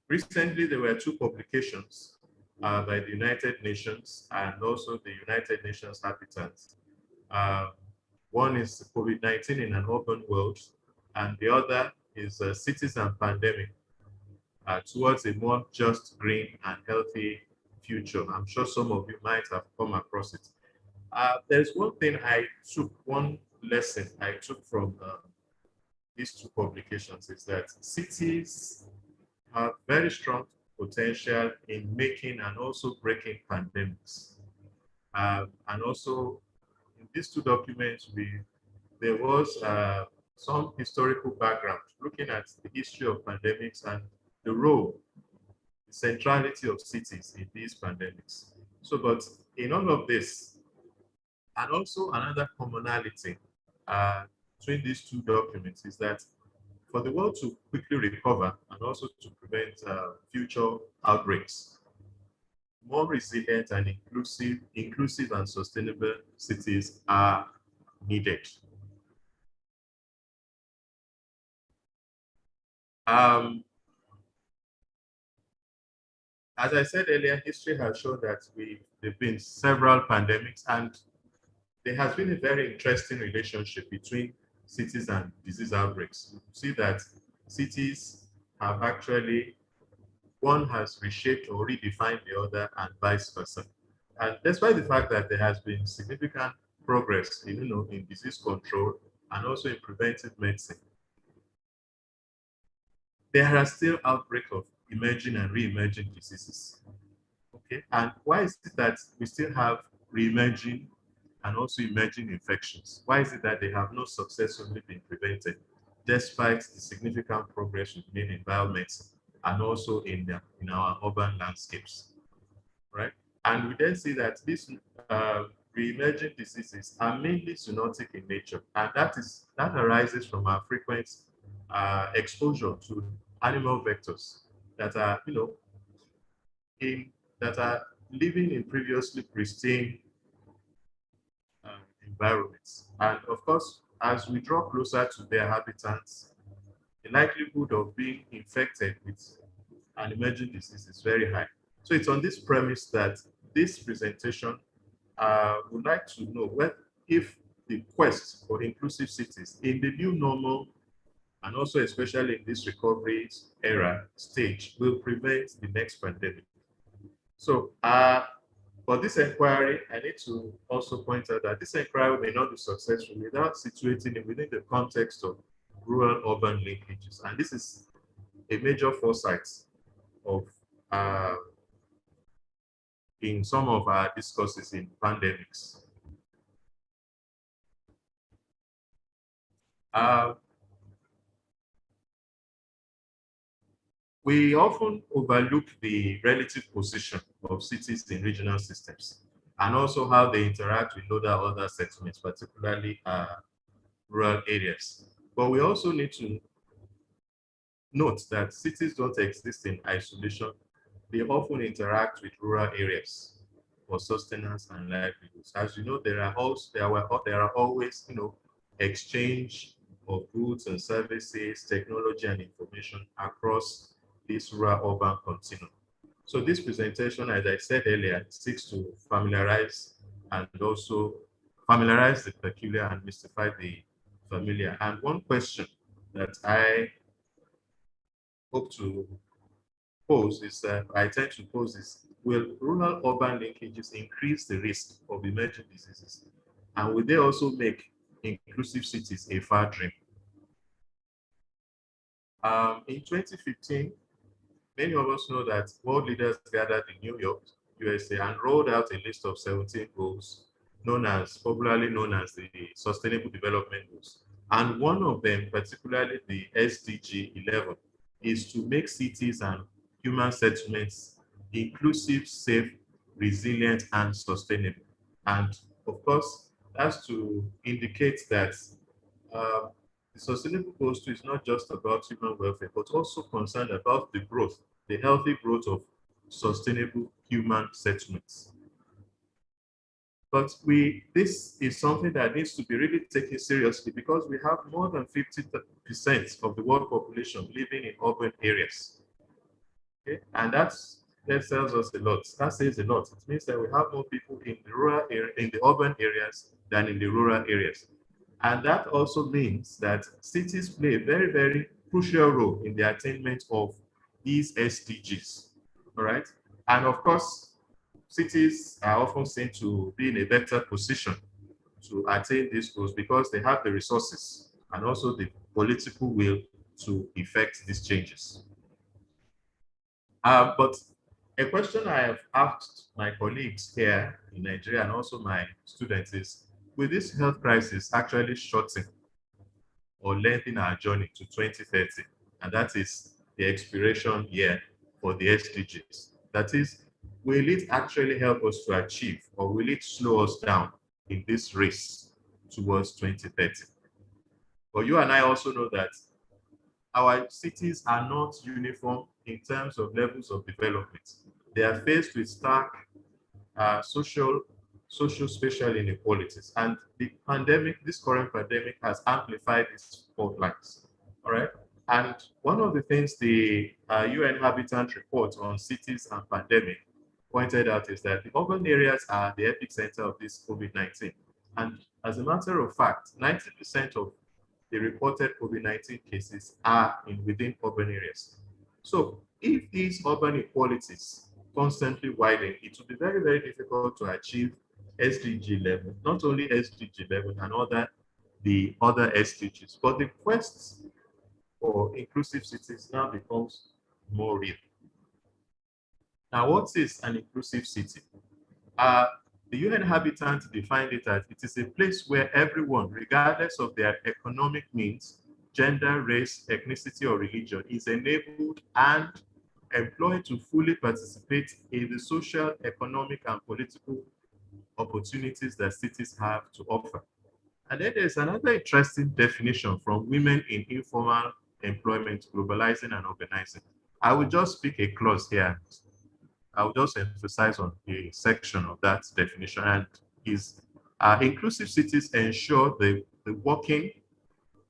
recently there were two publications by the United Nations and also the United Nations Habitats. One is COVID-19 in an Open World, and the other is Cities and Pandemic towards a more just, green, and healthy future. I'm sure some of you might have come across it. There's one lesson I took from these two publications is that cities have very strong potential in making and also breaking pandemics. And also in these two documents, there was some historical background looking at the history of pandemics and the role, the centrality of cities in these pandemics. So, but in all of this, and also another commonality between these two documents is that for the world to quickly recover and also to prevent future outbreaks, more resilient and inclusive and sustainable cities are needed. As I said earlier, history has shown that there have been several pandemics, and there has been a very interesting relationship between cities and disease outbreaks. You see that cities have actually, one has reshaped or redefined the other, and vice versa. And despite the fact that there has been significant progress in disease control and also in preventive medicine, there are still outbreaks of emerging and re-emerging diseases. Okay, and why is it that we still have re-emerging and also emerging infections? Why is it that they have not successfully been prevented, despite the significant progress we've made in biomedicine and also in our urban landscapes, right? And we then see that these re-emerging diseases are mainly zoonotic in nature, and that arises from our frequent exposure to animal vectors that are, that are living in previously pristine environments. And of course, as we draw closer to their habitats, the likelihood of being infected with an emerging disease is very high. So it's on this premise that this presentation would like to know if the quest for inclusive cities in the new normal, and also especially in this recovery era stage, will prevent the next pandemic. So for this inquiry, I need to also point out that this inquiry may not be successful without situating it within the context of rural-urban linkages. And this is a major foresight of in some of our discourses in pandemics. We often overlook the relative position of cities in regional systems and also how they interact with other settlements, particularly rural areas. But we also need to note that cities don't exist in isolation. They often interact with rural areas for sustenance and livelihoods. As you know, there are always exchange of goods and services, technology and information across this rural-urban continuum. So this presentation, as I said earlier, seeks to familiarize the peculiar and mystify the familiar. And one question that I hope to pose is will rural-urban linkages increase the risk of emerging diseases? And will they also make inclusive cities a far dream? In 2015, many of us know that world leaders gathered in New York, USA, and rolled out a list of 17 goals, popularly known as the Sustainable Development Goals. And one of them, particularly the SDG 11, is to make cities and human settlements inclusive, safe, resilient, and sustainable. And of course, that's to indicate that the Sustainable Goals 2 is not just about human welfare, but also concerned about the healthy growth of sustainable human settlements. But this is something that needs to be really taken seriously because we have more than 50% of the world population living in urban areas. Okay? And that tells us a lot. That says a lot. It means that we have more people in the urban areas than in the rural areas. And that also means that cities play a very, very crucial role in the attainment of these SDGs, all right? And of course, cities are often seen to be in a better position to attain these goals because they have the resources and also the political will to effect these changes. But a question I have asked my colleagues here in Nigeria and also my students is, will this health crisis actually shorten or lengthen our journey to 2030? And that is the expiration year for the SDGs. That is, will it actually help us to achieve, or will it slow us down in this race towards 2030? But you and I also know that our cities are not uniform in terms of levels of development. They are faced with stark social spatial inequalities. And the pandemic, this current pandemic, has amplified these fault lines. All right. And one of the things the UN Habitat Report on Cities and Pandemic pointed out is that the urban areas are the epicenter of this COVID-19. And as a matter of fact, 90% of the reported COVID-19 cases are within urban areas. So if these urban inequalities constantly widen, it will be very, very difficult to achieve SDG level, not only SDG level and the other SDGs, but the quest for inclusive cities now becomes more real. Now, what is an inclusive city? The UN Habitat defined it as it is a place where everyone, regardless of their economic means, gender, race, ethnicity, or religion, is enabled and employed to fully participate in the social, economic, and political opportunities that cities have to offer. And then there's another interesting definition from Women in Informal Employment, Globalizing and Organizing. I will just pick a clause here. I will just emphasize on a section of that definition, and is inclusive cities ensure the working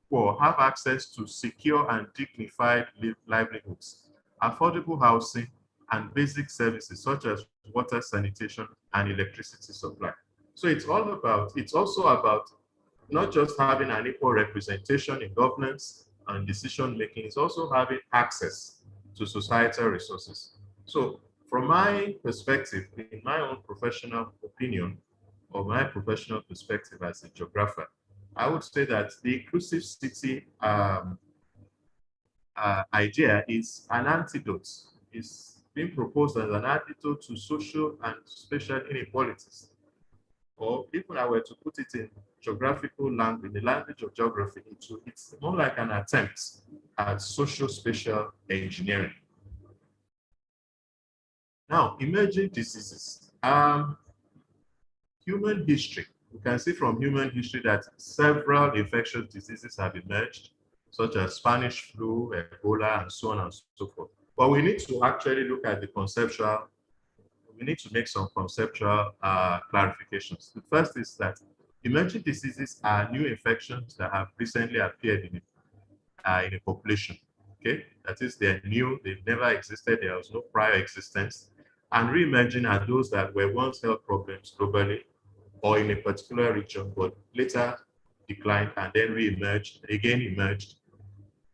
poor have access to secure and dignified livelihoods, affordable housing, and basic services such as water, sanitation, and electricity supply. So it's also about not just having an equal representation in governance and decision making, it's also having access to societal resources. So from my perspective, in my own professional opinion, or my professional perspective as a geographer, I would say that the inclusive city idea is an antidote, is being proposed as an antidote to social and spatial inequalities. Or if I were to put it in geographical language, the language of geography, it's more like an attempt at social spatial engineering. Now, emerging diseases. Human history. We can see from human history that several infectious diseases have emerged, such as Spanish flu, Ebola, and so on and so forth. But we need to actually look at we need to make some conceptual clarifications. The first is that emerging diseases are new infections that have recently appeared in a population. Okay, that is, they're new, they've never existed, there was no prior existence. And re-emerging are those that were once health problems globally or in a particular region, but later declined and then re-emerged, again emerged,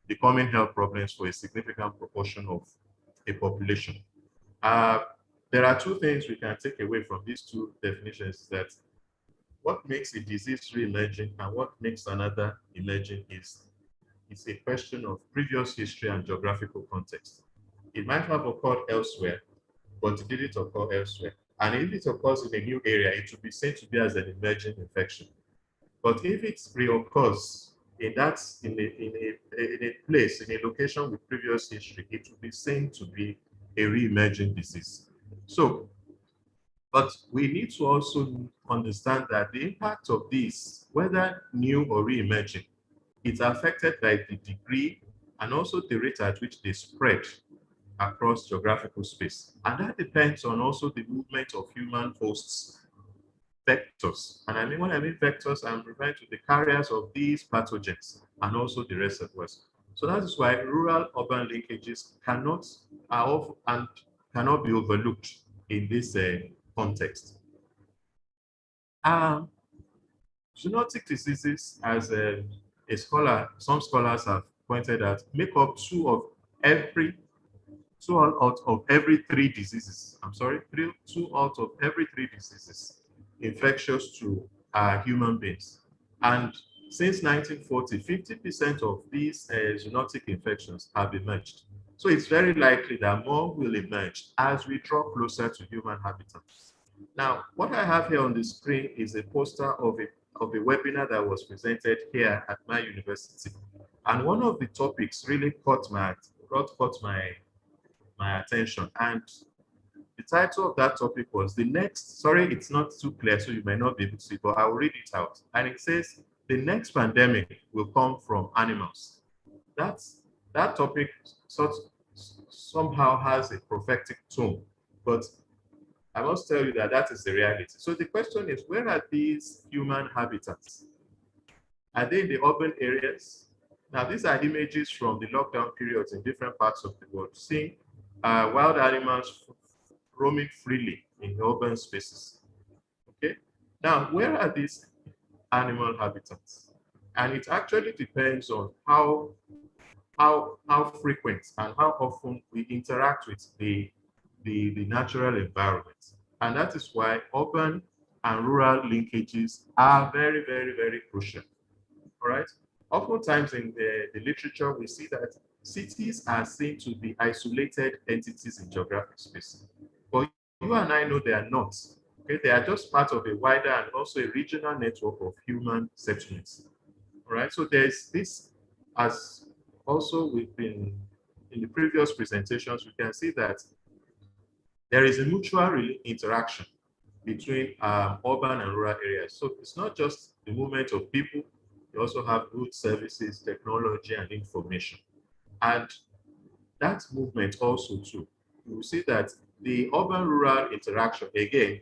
becoming health problems for a significant proportion of a population. There are two things we can take away from these two definitions: that what makes a disease re-emerging and what makes another emerging is a question of previous history and geographical context. It might have occurred elsewhere, but it didn't occur elsewhere. And if it occurs in a new area, it will be seen to be as an emerging infection. But if it reoccurs in a place, in a location with previous history, it will be seen to be a re-emerging disease. So, but we need to also understand that the impact of this, whether new or re-emerging, it's affected by the degree and also the rate at which they spread across geographical space. And that depends on also the movement of human hosts, vectors. And when I mean vectors, I'm referring to the carriers of these pathogens and also the reservoirs. So that is why rural-urban linkages cannot be overlooked in this context. Zoonotic diseases, as some scholars have pointed out, make up two out of every three diseases. Two out of every three diseases infectious to human beings. And since 1940, 50% of these zoonotic infections have emerged. So it's very likely that more will emerge as we draw closer to human habitats. Now, what I have here on the screen is a poster of a webinar that was presented here at my university. And one of the topics really caught my attention. And the title of that topic was sorry, it's not too clear, so you may not be able to see, but I will read it out. And it says, the next pandemic will come from animals. That topic somehow has a prophetic tone, but I must tell you that is the reality. So the question is, where are these human habitats? Are they in the urban areas? Now, these are images from the lockdown periods in different parts of the world, seeing wild animals roaming freely in urban spaces. Okay. Now, where are these animal habitats? And it actually depends on how frequent and how often we interact with the natural environment. And that is why urban and rural linkages are very, very, very crucial. All right. Oftentimes in the literature, we see that cities are seen to be isolated entities in geographic space. But you and I know they are not. Okay, they are just part of a wider and also a regional network of human settlements. All right. So there's this, as also we've been in the previous presentations, we can see that there is a mutual interaction between urban and rural areas. So it's not just the movement of people, you also have goods, services, technology, and information. And that movement also too, you will see that the urban-rural interaction, again,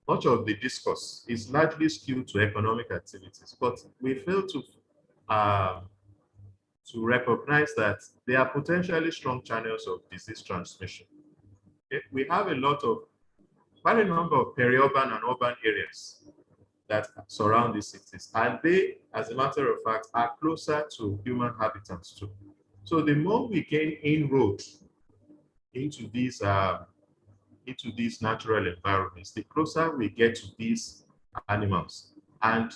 much of the discourse is largely skewed to economic activities, but we fail to recognize that there are potentially strong channels of disease transmission. Okay? We have quite a number of peri-urban and urban areas that surround these cities, and they, as a matter of fact, are closer to human habitats too. So the more we gain inroads into these natural environments, the closer we get to these animals. And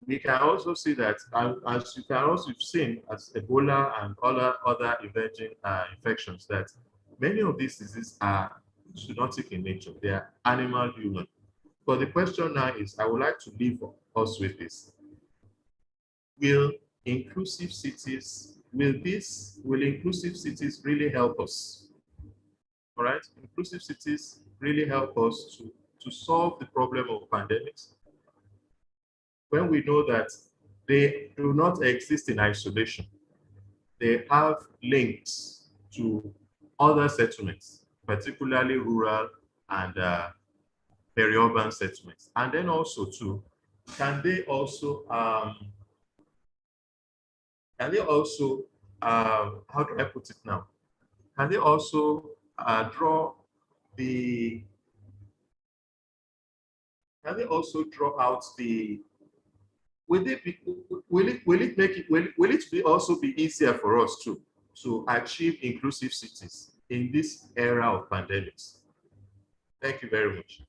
we can also see that, as you can also have seen, as Ebola and other emerging infections, that many of these diseases are zoonotic in nature. They are animal-human. But the question now is, I would like to leave us with this. Will inclusive cities really help us? All right, inclusive cities really help us to solve the problem of pandemics when we know that they do not exist in isolation. They have links to other settlements, particularly rural and peri-urban settlements. And then also too, can they also how do I put it now? Can they also draw out the, will it also be easier for us to achieve inclusive cities in this era of pandemics? Thank you very much.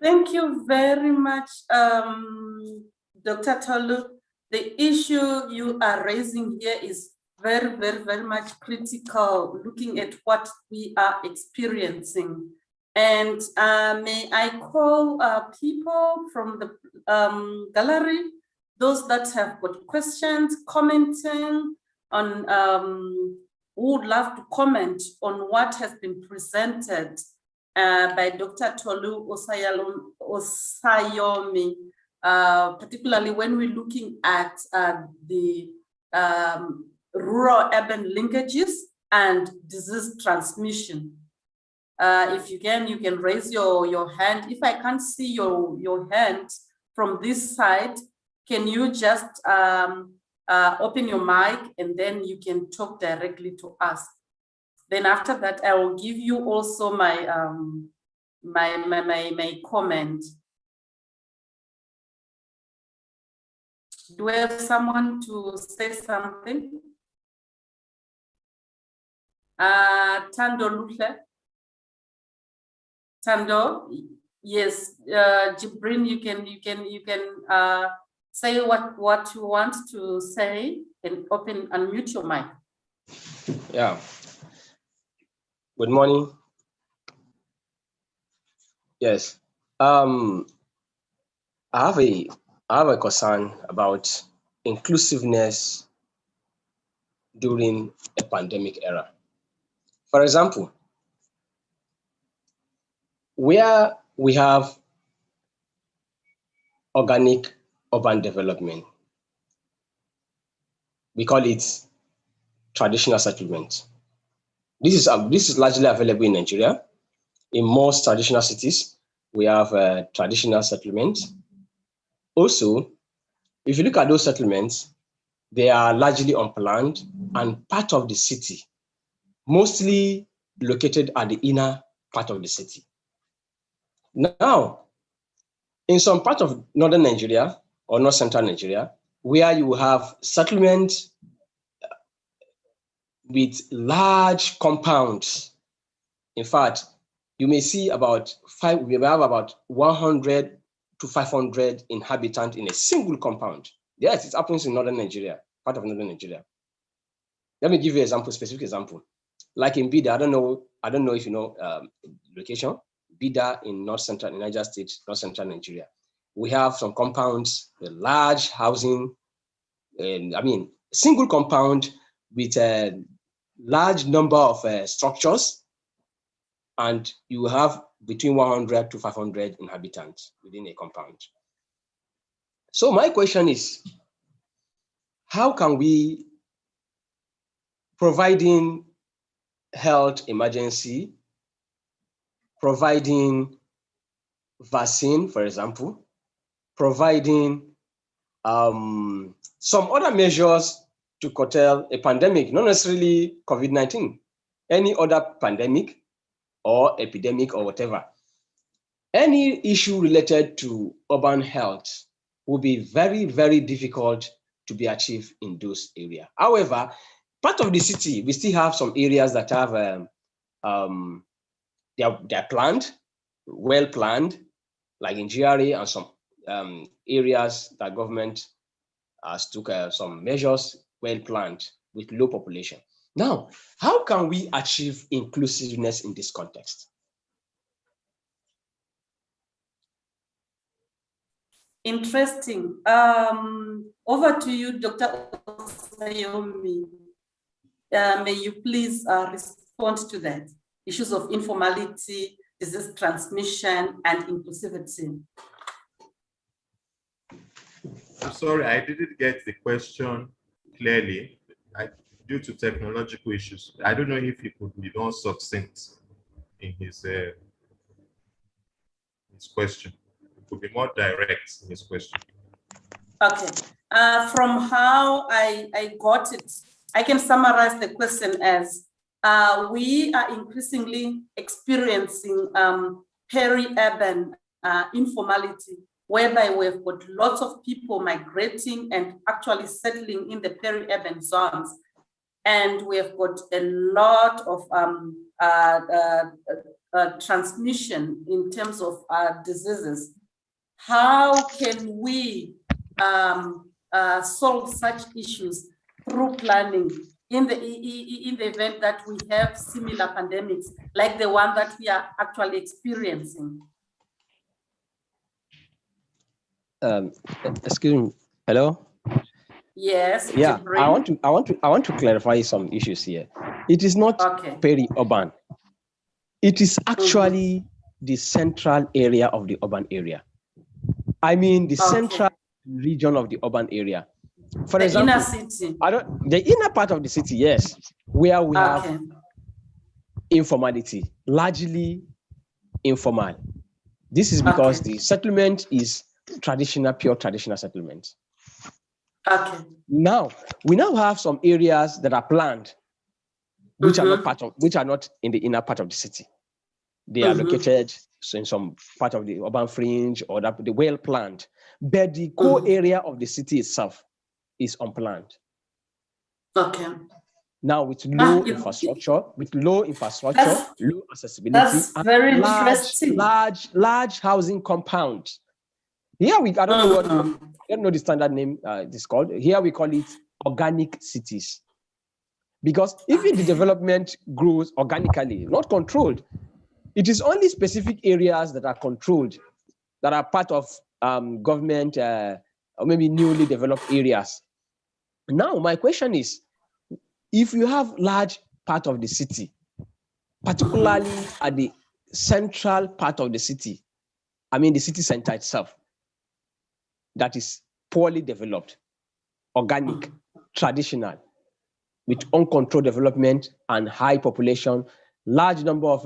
Thank you very much, Dr. Tolu. The issue you are raising here is very, very, very much critical, looking at what we are experiencing. And may I call people from the gallery, those that have got questions, commenting on, who would love to comment on what has been presented by Dr. Tolu Osayomi, particularly when we're looking at the rural-urban linkages and disease transmission. If you can raise your hand. If I can't see your hand from this side, can you just open your mic and then you can talk directly to us. Then after that, I will give you also my my comment. Do we have someone to say something? Tando Lutle. Tando, yes. Jibrin, you can say what you want to say and unmute your mic. Yeah. Good morning. Yes. I have a concern about inclusiveness during a pandemic era. For example, where we have organic urban development, we call it traditional settlement. This is largely available in Nigeria. In most traditional cities, we have traditional settlements. Also, if you look at those settlements, they are largely unplanned and part of the city, mostly located at the inner part of the city. Now, in some part of northern Nigeria or north central Nigeria, where you have settlements with large compounds, in fact, you may see we have about 100 to 500 inhabitants in a single compound. Yes, it happens in northern Nigeria, part of northern Nigeria. Let me give you a specific example. Like in Bida, I don't know if you know location, Bida in north central, in Niger State, north central Nigeria. We have some compounds, a large housing, single compound with a large number of structures, and you have between 100 to 500 inhabitants within a compound. So my question is, how can we, providing health emergency, providing vaccine, for example, providing some other measures to curtail a pandemic, not necessarily COVID-19, any other pandemic or epidemic or whatever. Any issue related to urban health will be very, very difficult to be achieved in those areas. However, part of the city, we still have some areas that have, they're planned, well planned, like in GRA, and some areas that government has took some measures well planned with low population. Now, how can we achieve inclusiveness in this context? Interesting. Over to you, Dr. Osayomi. May you please respond to that? Issues of informality, disease transmission, and inclusivity. I'm sorry, I didn't get the question clearly due to technological issues. I don't know if he could be more succinct in his question. It could be more direct in his question. Okay. From how I got it, I can summarize the question as we are increasingly experiencing peri-urban informality, whereby we've got lots of people migrating and actually settling in the peri-urban zones. And we have got a lot of transmission in terms of diseases. How can we solve such issues through planning in the event that we have similar pandemics like the one that we are actually experiencing? Excuse me. Hello. Yes. Yeah, I want to clarify some issues here. It is not peri-urban. It is actually the central area of the urban area. I mean, the central region of the urban area. For example, inner city. The inner part of the city, yes, where we have informality, largely informal. This is because the settlement is pure traditional settlement. Now, we now have some areas that are planned, which are not in the inner part of the city. They are located in some part of the urban fringe or the well planned, but the core area of the city itself is unplanned. Now, with low infrastructure, low accessibility, that's very interesting. Large housing compound. Here I don't know the standard name it's called. Here we call it organic cities. Because if the development grows organically, not controlled, it is only specific areas that are controlled, that are part of government or maybe newly developed areas. Now, my question is, if you have large part of the city, particularly at the central part of the city, I mean the city center itself, that is poorly developed, organic, traditional, with uncontrolled development and high population, large number of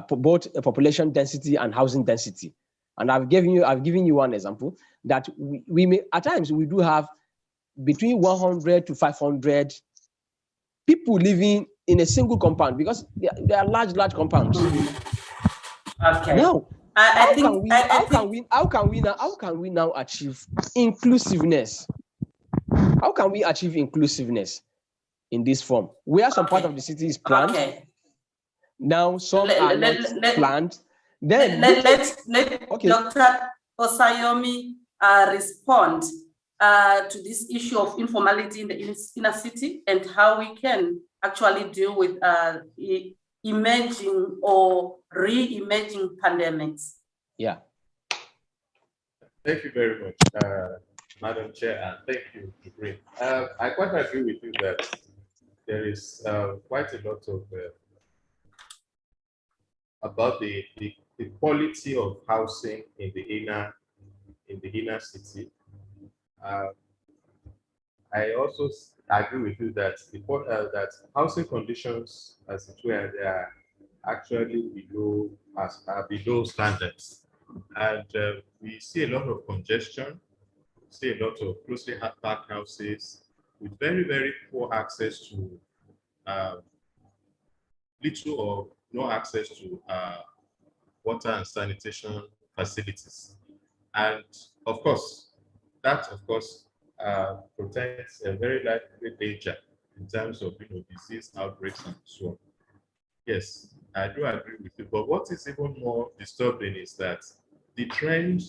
both population density and housing density. And I've given you one example that we may, at times we do have between 100 to 500 people living in a single compound, because they are large compounds. Okay. Now, how can we now achieve inclusiveness? How can we achieve inclusiveness in this form? Where some part of the city is planned, now some are not planned. Then let Dr. Osayomi respond to this issue of informality in the inner city and how we can actually deal with emerging or re-emerging pandemics. Yeah. Thank you very much, Madam Chair, and thank you, Jubril. I quite agree with you that there is quite a lot of about the quality of housing in the inner city. I also agree with you that that housing conditions, as it were, they are actually below standards, and we see a lot of congestion. We see a lot of closely packed houses with very poor access to little or no access to water and sanitation facilities, and of course that protects a very likely danger in terms of disease outbreaks and so on. Yes, I do agree with you. But what is even more disturbing is that the trend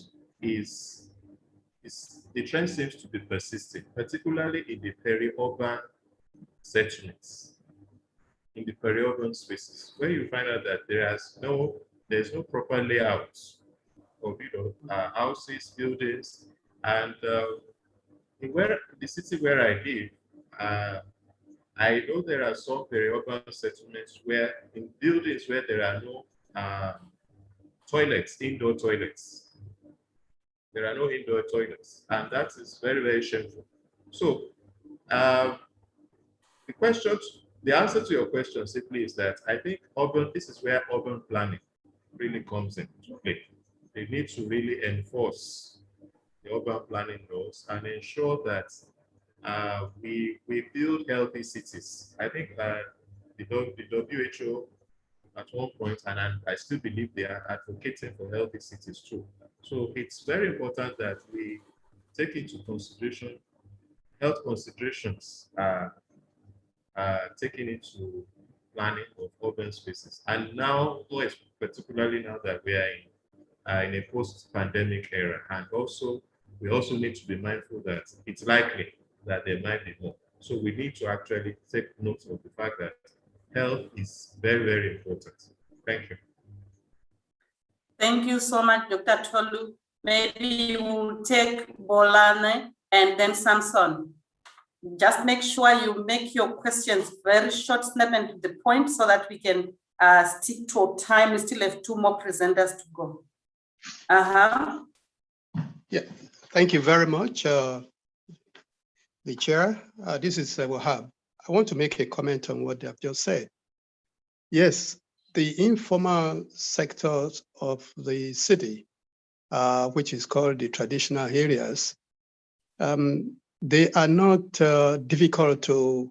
seems to be persisting, particularly in the peri-urban settlements, in the peri-urban spaces, where you find out that there's no proper layout of houses, buildings, and the city where I live, I know there are some peri-urban settlements where in buildings where there are no toilets, indoor toilets. There are no indoor toilets, and that is very shameful. So the answer to your question simply is that I think this is where urban planning really comes into play. They need to really enforce the urban planning laws and ensure that we build healthy cities. I think the WHO at one point, and I still believe they are advocating for healthy cities too. So it's very important that we take into consideration health considerations taken into planning of urban spaces. And now, particularly now that we are in a post-pandemic era, and we also need to be mindful that it's likely that there might be more. So we need to actually take note of the fact that health is very important. Thank you. Thank you so much, Dr. Tolu. Maybe we'll take Bolane and then Samson. Just make sure you make your questions very short, snap and to the point so that we can stick to time. We still have 2 more presenters to go. Yeah, thank you very much, the chair. This is Wahab. I want to make a comment on what they have just said. Yes, the informal sectors of the city, which is called the traditional areas, they are not difficult to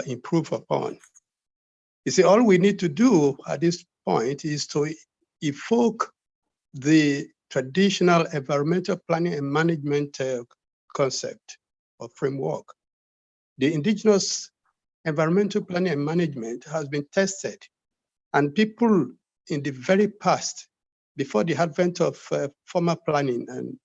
improve upon. You see, all we need to do at this point is to evoke the traditional environmental planning and management concept or framework. The indigenous environmental planning and management has been tested, and people in the very past, before the advent of formal planning and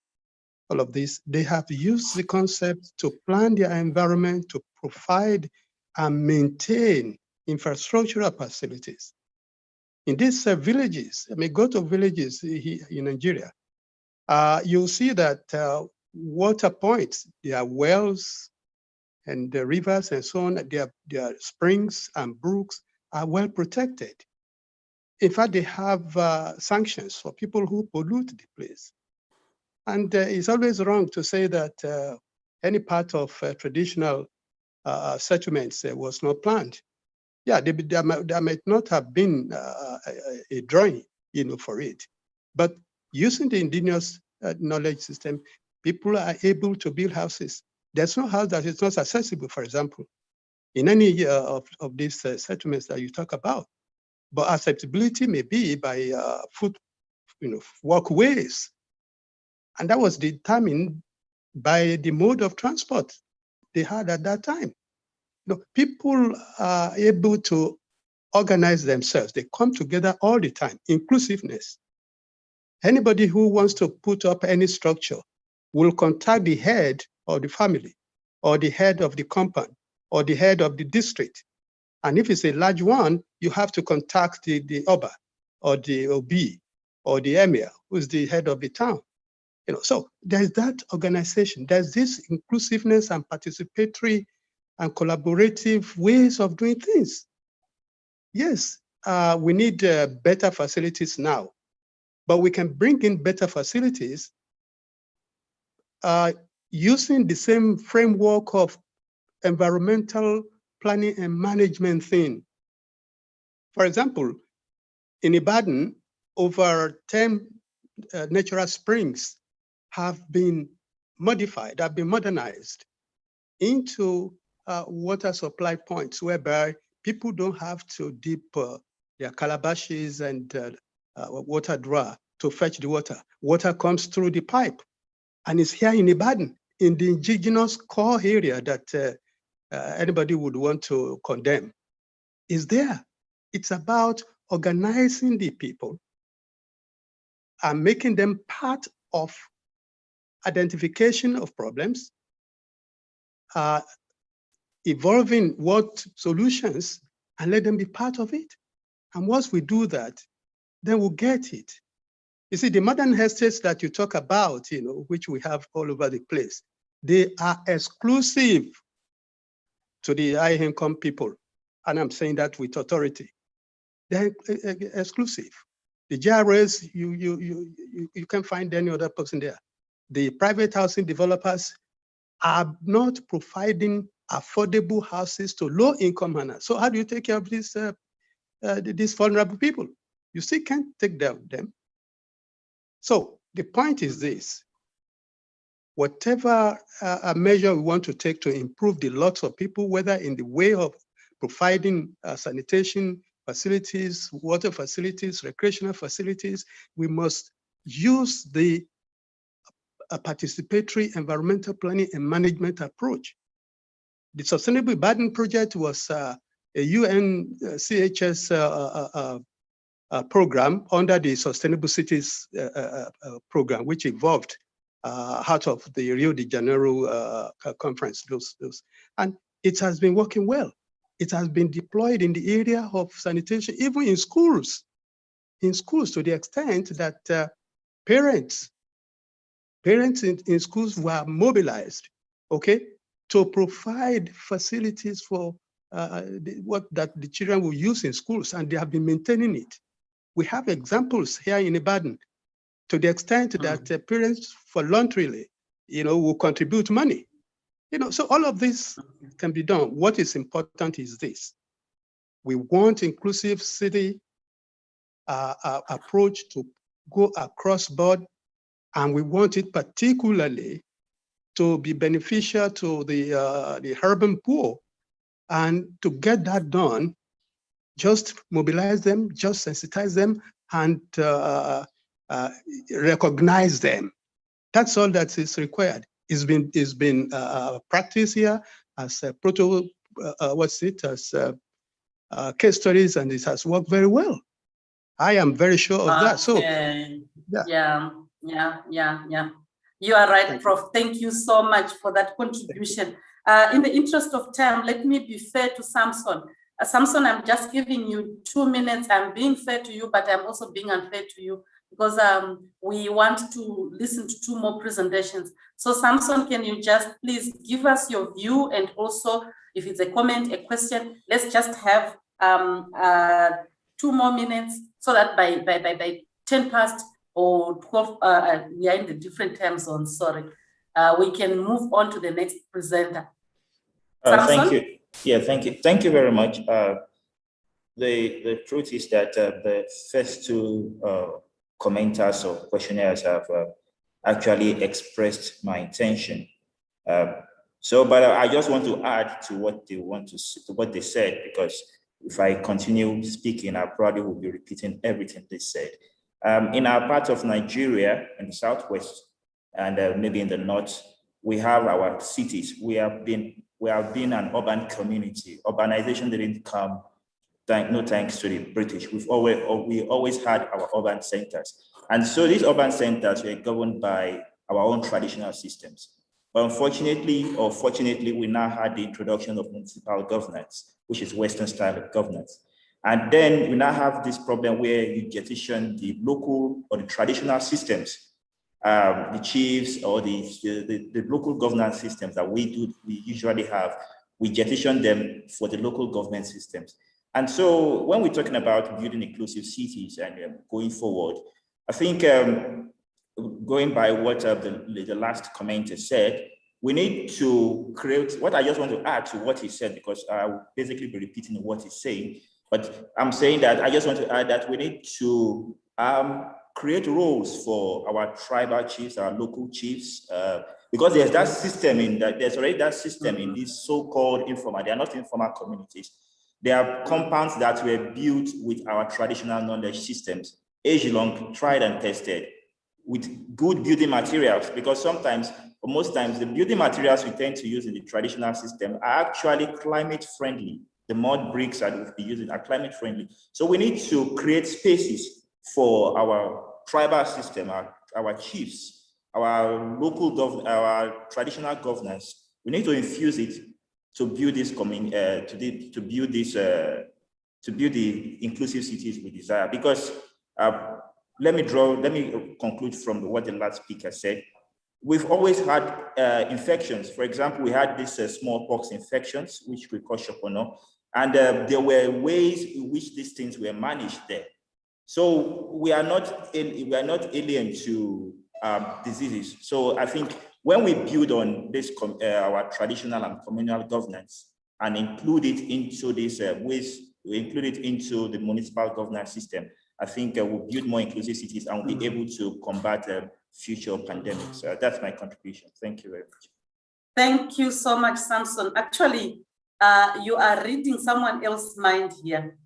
all of this, they have used the concept to plan their environment, to provide and maintain infrastructural facilities. In these villages, I mean, go to villages in Nigeria, you'll see that water points, there are wells and the rivers and so on, their springs and brooks are well protected. In fact, they have sanctions for people who pollute the place. And it's always wrong to say that any part of traditional settlements was not planned. Yeah, there might not have been a drawing, for it, but Using the indigenous knowledge system, people are able to build houses. There's no house that is not accessible, for example, in any of these settlements that you talk about. But accessibility may be by foot, walkways. And that was determined by the mode of transport they had at that time. People are able to organize themselves. They come together all the time. Inclusiveness. Anybody who wants to put up any structure will contact the head of the family, or the head of the compound, or the head of the district. And if it's a large one, you have to contact the Oba, or the OB, or the Emir, who's the head of the town. So there's that organization. There's this inclusiveness and participatory and collaborative ways of doing things. Yes, we need better facilities now, but we can bring in better facilities using the same framework of environmental planning and management thing. For example, in Ibadan, over 10 natural springs have been modified, have been modernized into water supply points whereby people don't have to dip their calabashes and water drawer to fetch the water. Water comes through the pipe, and it's here in Ibadan, in the indigenous core area that anybody would want to condemn. Is there. It's about organizing the people and making them part of identification of problems, evolving what solutions, and let them be part of it. And once we do that, then we'll get it. You see, the modern estates that you talk about, which we have all over the place, they are exclusive to the high income people. And I'm saying that with authority. They're exclusive. The GRAs, you can't find any other person there. The private housing developers are not providing affordable houses to low-income earners. So how do you take care of these vulnerable people? You still can't take care of them. So the point is this: whatever measure we want to take to improve the lots of people, whether in the way of providing sanitation facilities, water facilities, recreational facilities, we must use the participatory environmental planning and management approach. The Sustainable Ibadan Project was a UNCHS program under the Sustainable Cities program, which evolved out of the Rio de Janeiro conference. And it has been working well. It has been deployed in the area of sanitation, even in schools, to the extent that parents in schools were mobilized, to provide facilities for that the children will use in schools, and they have been maintaining it. We have examples here in Ibadan, to the extent that parents voluntarily, will contribute money. So all of this can be done. What is important is this: we want inclusive city approach to go across board, and we want it particularly to be beneficial to the urban poor. And to get that done, just mobilize them, just sensitize them, and recognize them. That's all that is required. It's been practiced here as a case studies, and it has worked very well. I am very sure of that. So, yeah. You are right, Prof. Thank you so much for that contribution. In the interest of time, let me be fair to Samson. Samson, I'm just giving you 2 minutes. I'm being fair to you, but I'm also being unfair to you because we want to listen to 2 more presentations. So Samson, can you just please give us your view, and also if it's a comment, a question, let's just have 2 more minutes so that by 10 past or 12, we are in the different time zones, sorry. We can move on to the next presenter. Thank you. Yeah, thank you. Thank you very much. The truth is that the first 2 commenters or questionnaires have actually expressed my intention. But I just want to add to what they said, because if I continue speaking, I probably will be repeating everything they said. In our part of Nigeria, in the southwest, and maybe in the north, we have our cities. We have been an urban community. Urbanization didn't come no thanks to the British. We always had our urban centers. And so these urban centers were governed by our own traditional systems. But unfortunately, or fortunately, we now had the introduction of municipal governance, which is Western style of governance. And then we now have this problem where you jettison the local or the traditional systems, the chiefs or the local governance systems that we usually have, we jettison them for the local government systems. And so when we're talking about building inclusive cities and going forward, I think going by what the last commenter said, we need to create, what I just want to add to what he said, because I will basically be repeating what he's saying, but I'm saying that I just want to add that we need to create roles for our tribal chiefs, our local chiefs, because there's that system there's already that system in these so-called informal, they are not informal communities. There are compounds that were built with our traditional knowledge systems, age-long, tried and tested, with good building materials, because sometimes, or most times, the building materials we tend to use in the traditional system are actually climate-friendly. The mud bricks that we'll be using are climate-friendly. So we need to create spaces for our tribal system, our chiefs, our local our traditional governance. We need to infuse it to build this to build the inclusive cities we desire. Because let me conclude from what the last speaker said. We've always had infections. For example, we had these smallpox infections, which we call Shopono, and there were ways in which these things were managed there. So we are not alien to diseases. So I think when we build on this our traditional and communal governance and include it into this we include it into the municipal governance system, I think we'll build more inclusive cities and we'll be able to combat future pandemics. That's my contribution. Thank you very much. Thank you so much, Samson. Actually, you are reading someone else's mind here.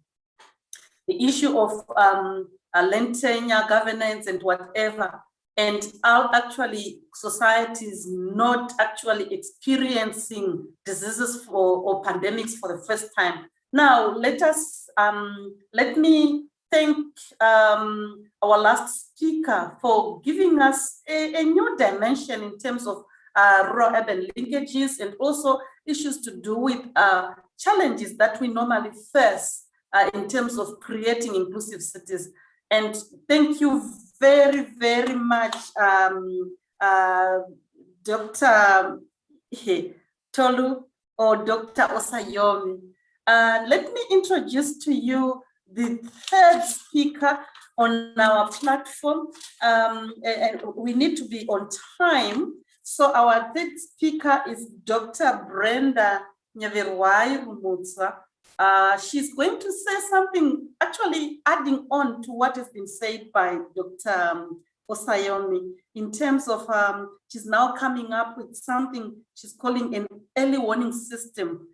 The issue of land tenure, governance, and whatever, and how actually society is not actually experiencing diseases or pandemics for the first time. Now, let me thank our last speaker for giving us a new dimension in terms of rural-urban linkages and also issues to do with challenges that we normally face in terms of creating inclusive cities. And thank you very, very much, Dr. Tolu or Dr. Osayomi. Let me introduce to you the third speaker on our platform. And we need to be on time. So our third speaker is Dr. Brenda Nyaverwai-Rumutsa. She's going to say something, actually adding on to what has been said by Dr. Osayomi in terms of, she's now coming up with something she's calling an early warning system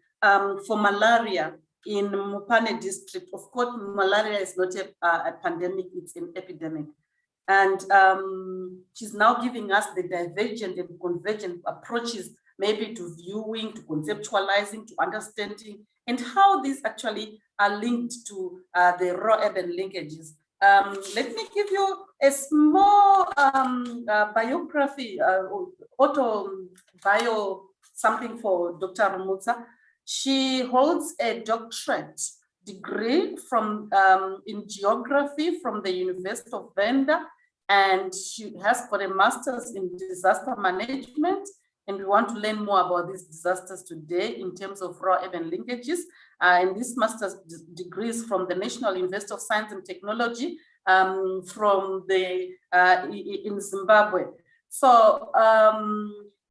for malaria in Mupane district. Of course, malaria is not a pandemic, it's an epidemic. And she's now giving us the divergent and convergent approaches, maybe to viewing, to conceptualizing, to understanding, and how these actually are linked to the rural-urban linkages. Let me give you a small biography, something for Dr. Rumutsa. She holds a doctorate degree from in geography from the University of Venda, and she has got a master's in disaster management. And we want to learn more about these disasters today in terms of rural-urban linkages. And this master's degree is from the National University of Science and Technology from in Zimbabwe. So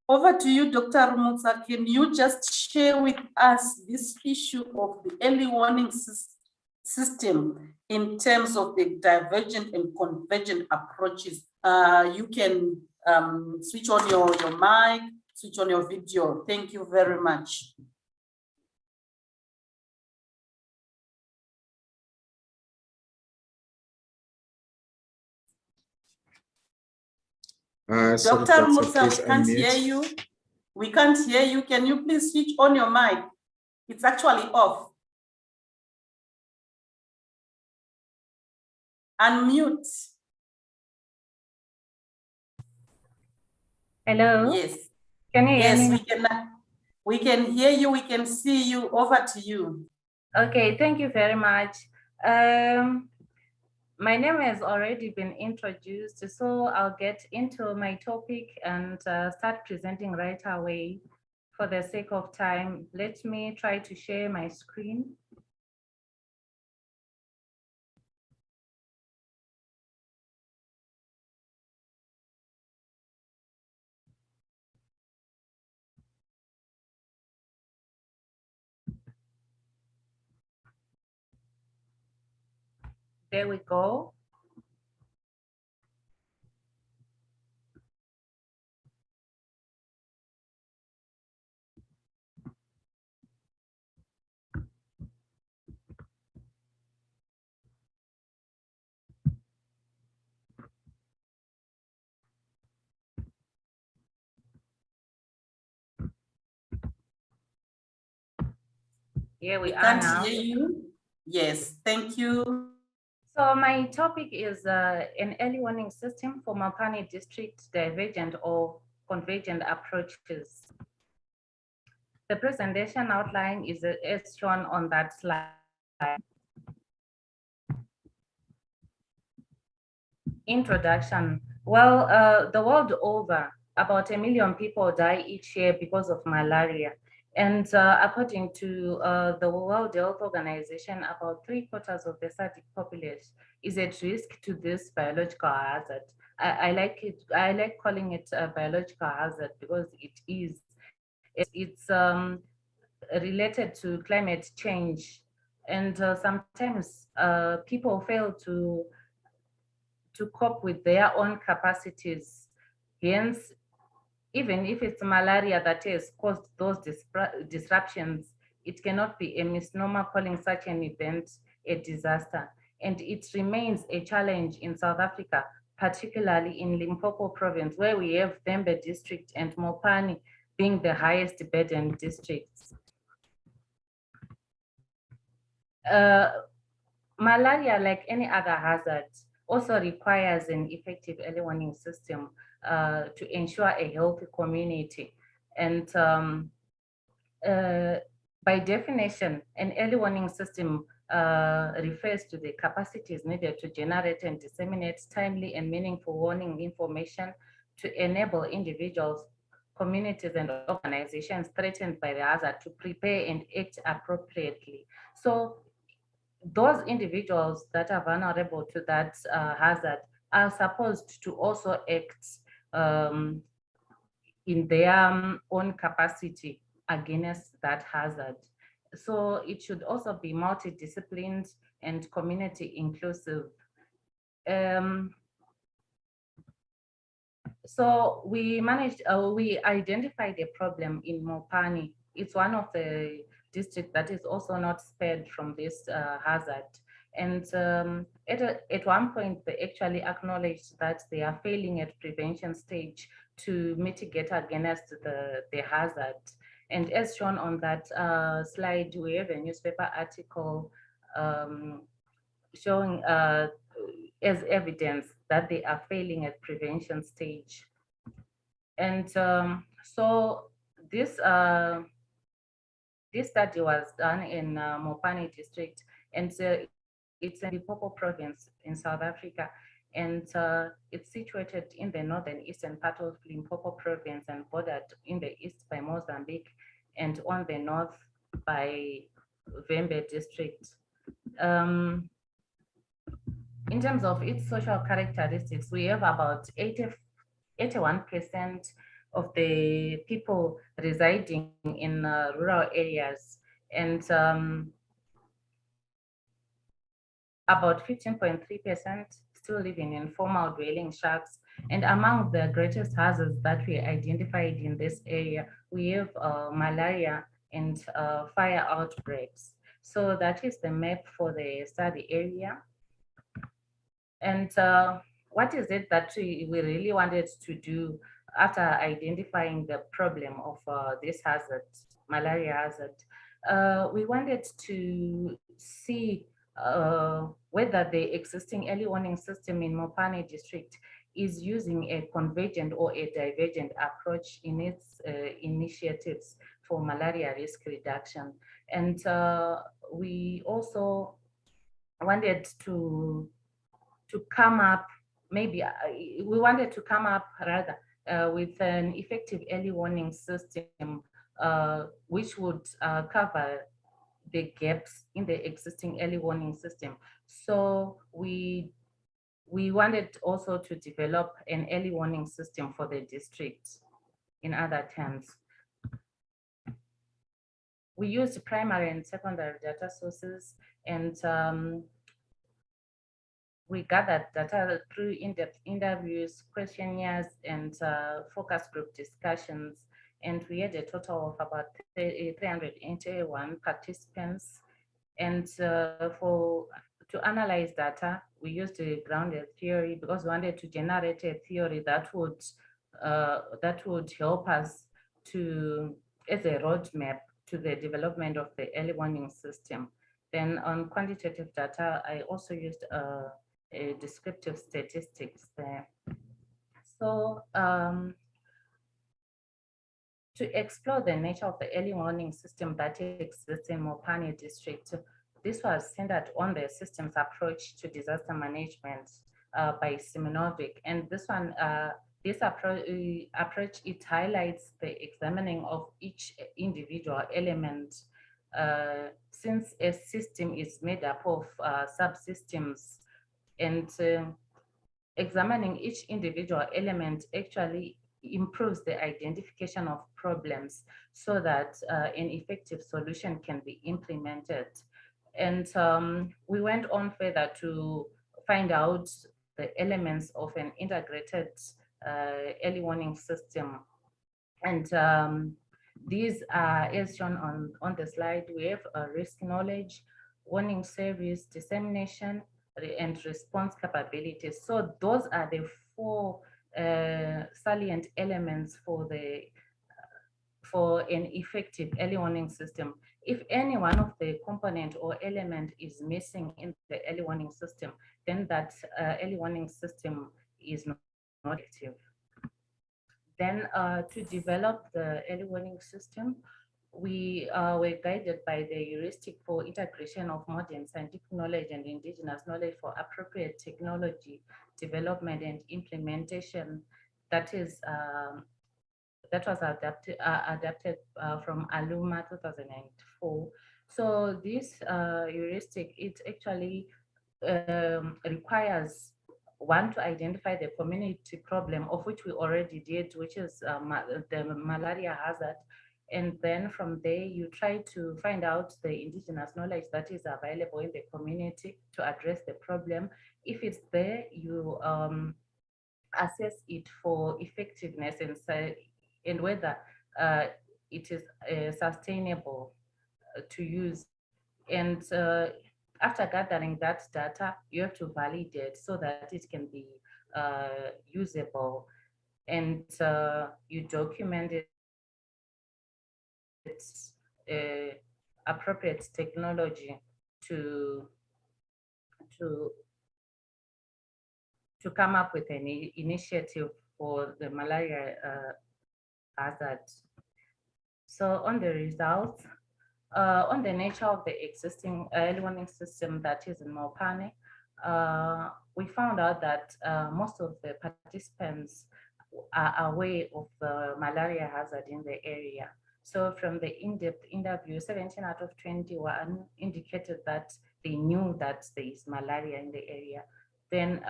over to you, Dr. Rumutsa. Can you just share with us this issue of the early warning system in terms of the divergent and convergent approaches. You can switch on your mic, switch on your video. Thank you very much. Dr. Musa, we can't hear you. We can't hear you. Can you please switch on your mic? It's actually off. Unmute. Hello? Yes. Can you hear me? We can hear you. We can see you. Over to you. Okay, thank you very much. My name has already been introduced, so I'll get into my topic and start presenting right away. For the sake of time, let me try to share my screen. There we go. Here we are now. Can't hear you. Yes, thank you. So my topic is an early warning system for Mopani district divergent or convergent approaches. The presentation outline is as shown on that slide. Introduction. Well, the world over, about 1 million people die each year because of malaria. And according to the World Health Organization, about 3/4 of the SADC population is at risk to this biological hazard. I like calling it a biological hazard because it is. It's related to climate change, and sometimes people fail to cope with their own capacities. Hence, even if it's malaria that has caused those disruptions, it cannot be a misnomer calling such an event a disaster. And it remains a challenge in South Africa, particularly in Limpopo province, where we have Vembe district and Mopani being the highest burden districts. Malaria, like any other hazard, also requires an effective early warning system to ensure a healthy community. And by definition, an early warning system refers to the capacities needed to generate and disseminate timely and meaningful warning information to enable individuals, communities, and organizations threatened by the hazard to prepare and act appropriately. So those individuals that are vulnerable to that hazard are supposed to also act in their own capacity against that hazard. So it should also be multidisciplined and community inclusive. So we identified a problem in Mopani. It's one of the districts that is also not spared from this hazard. And at one point, they actually acknowledged that they are failing at prevention stage to mitigate against the hazard. And as shown on that slide, we have a newspaper article showing as evidence that they are failing at prevention stage. And so this study was done in Mopani district, and it's in Limpopo province in South Africa, and it's situated in the northern eastern part of Limpopo province and bordered in the east by Mozambique and on the north by Vembe district. In terms of its social characteristics, we have about 81% of the people residing in rural areas, and about 15.3% still living in formal dwelling shacks. And among the greatest hazards that we identified in this area, we have malaria and fire outbreaks. So that is the map for the study area. And what is it that we really wanted to do after identifying the problem of this hazard, malaria hazard? We wanted to see whether the existing early warning system in Mopane district is using a convergent or a divergent approach in its initiatives for malaria risk reduction. And we also wanted to come up, maybe we wanted to come up rather with an effective early warning system which would cover the gaps in the existing early warning system. So we wanted also to develop an early warning system for the district, in other terms. We used primary and secondary data sources, and we gathered data through in-depth interviews, questionnaires, and focus group discussions. And we had a total of about 381 participants. And to analyze data, we used a grounded theory because we wanted to generate a theory that would help us to, as a roadmap to the development of the early warning system. Then on quantitative data, I also used a descriptive statistics there. So to explore the nature of the early warning system that exists in Mopane district, this was centered on the systems approach to disaster management by Siminovic. And this one, this approach, it highlights the examining of each individual element since a system is made up of subsystems, and examining each individual element actually improves the identification of problems so that an effective solution can be implemented. And we went on further to find out the elements of an integrated early warning system. And these are, as shown on the slide, we have risk knowledge, warning service, dissemination, and response capabilities. So those are the four salient elements for an effective early warning system. If any one of the component or element is missing in the early warning system, then that early warning system is not effective. Then to develop the early warning system, we were guided by the heuristic for integration of modern scientific knowledge and indigenous knowledge for appropriate technology development and implementation. That is that was adapted from Aluma 2004. So this heuristic, it actually requires one to identify the community problem, of which we already did, which is the malaria hazard. And then from there, you try to find out the indigenous knowledge that is available in the community to address the problem. If it's there, you assess it for effectiveness and whether it is sustainable to use. And after gathering that data, you have to validate so that it can be usable, and you document it. It's appropriate technology to come up with an initiative for the malaria hazard. So on the results, on the nature of the existing early warning system that is in Mopane, we found out that most of the participants are aware of the malaria hazard in the area. So from the in-depth interview, 17 out of 21 indicated that they knew that there is malaria in the area. Then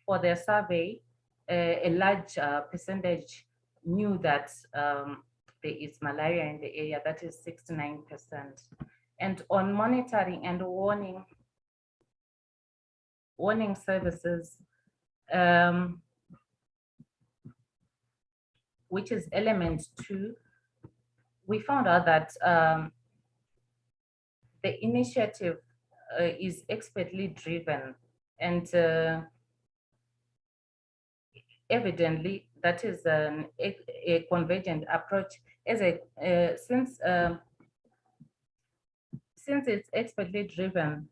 for their survey, a large percentage knew that there is malaria in the area, that is 69%. and on monitoring and warning services, which is element 2, we found out that the initiative is expertly driven, and evidently that is a convergent approach. Since it's expertly driven,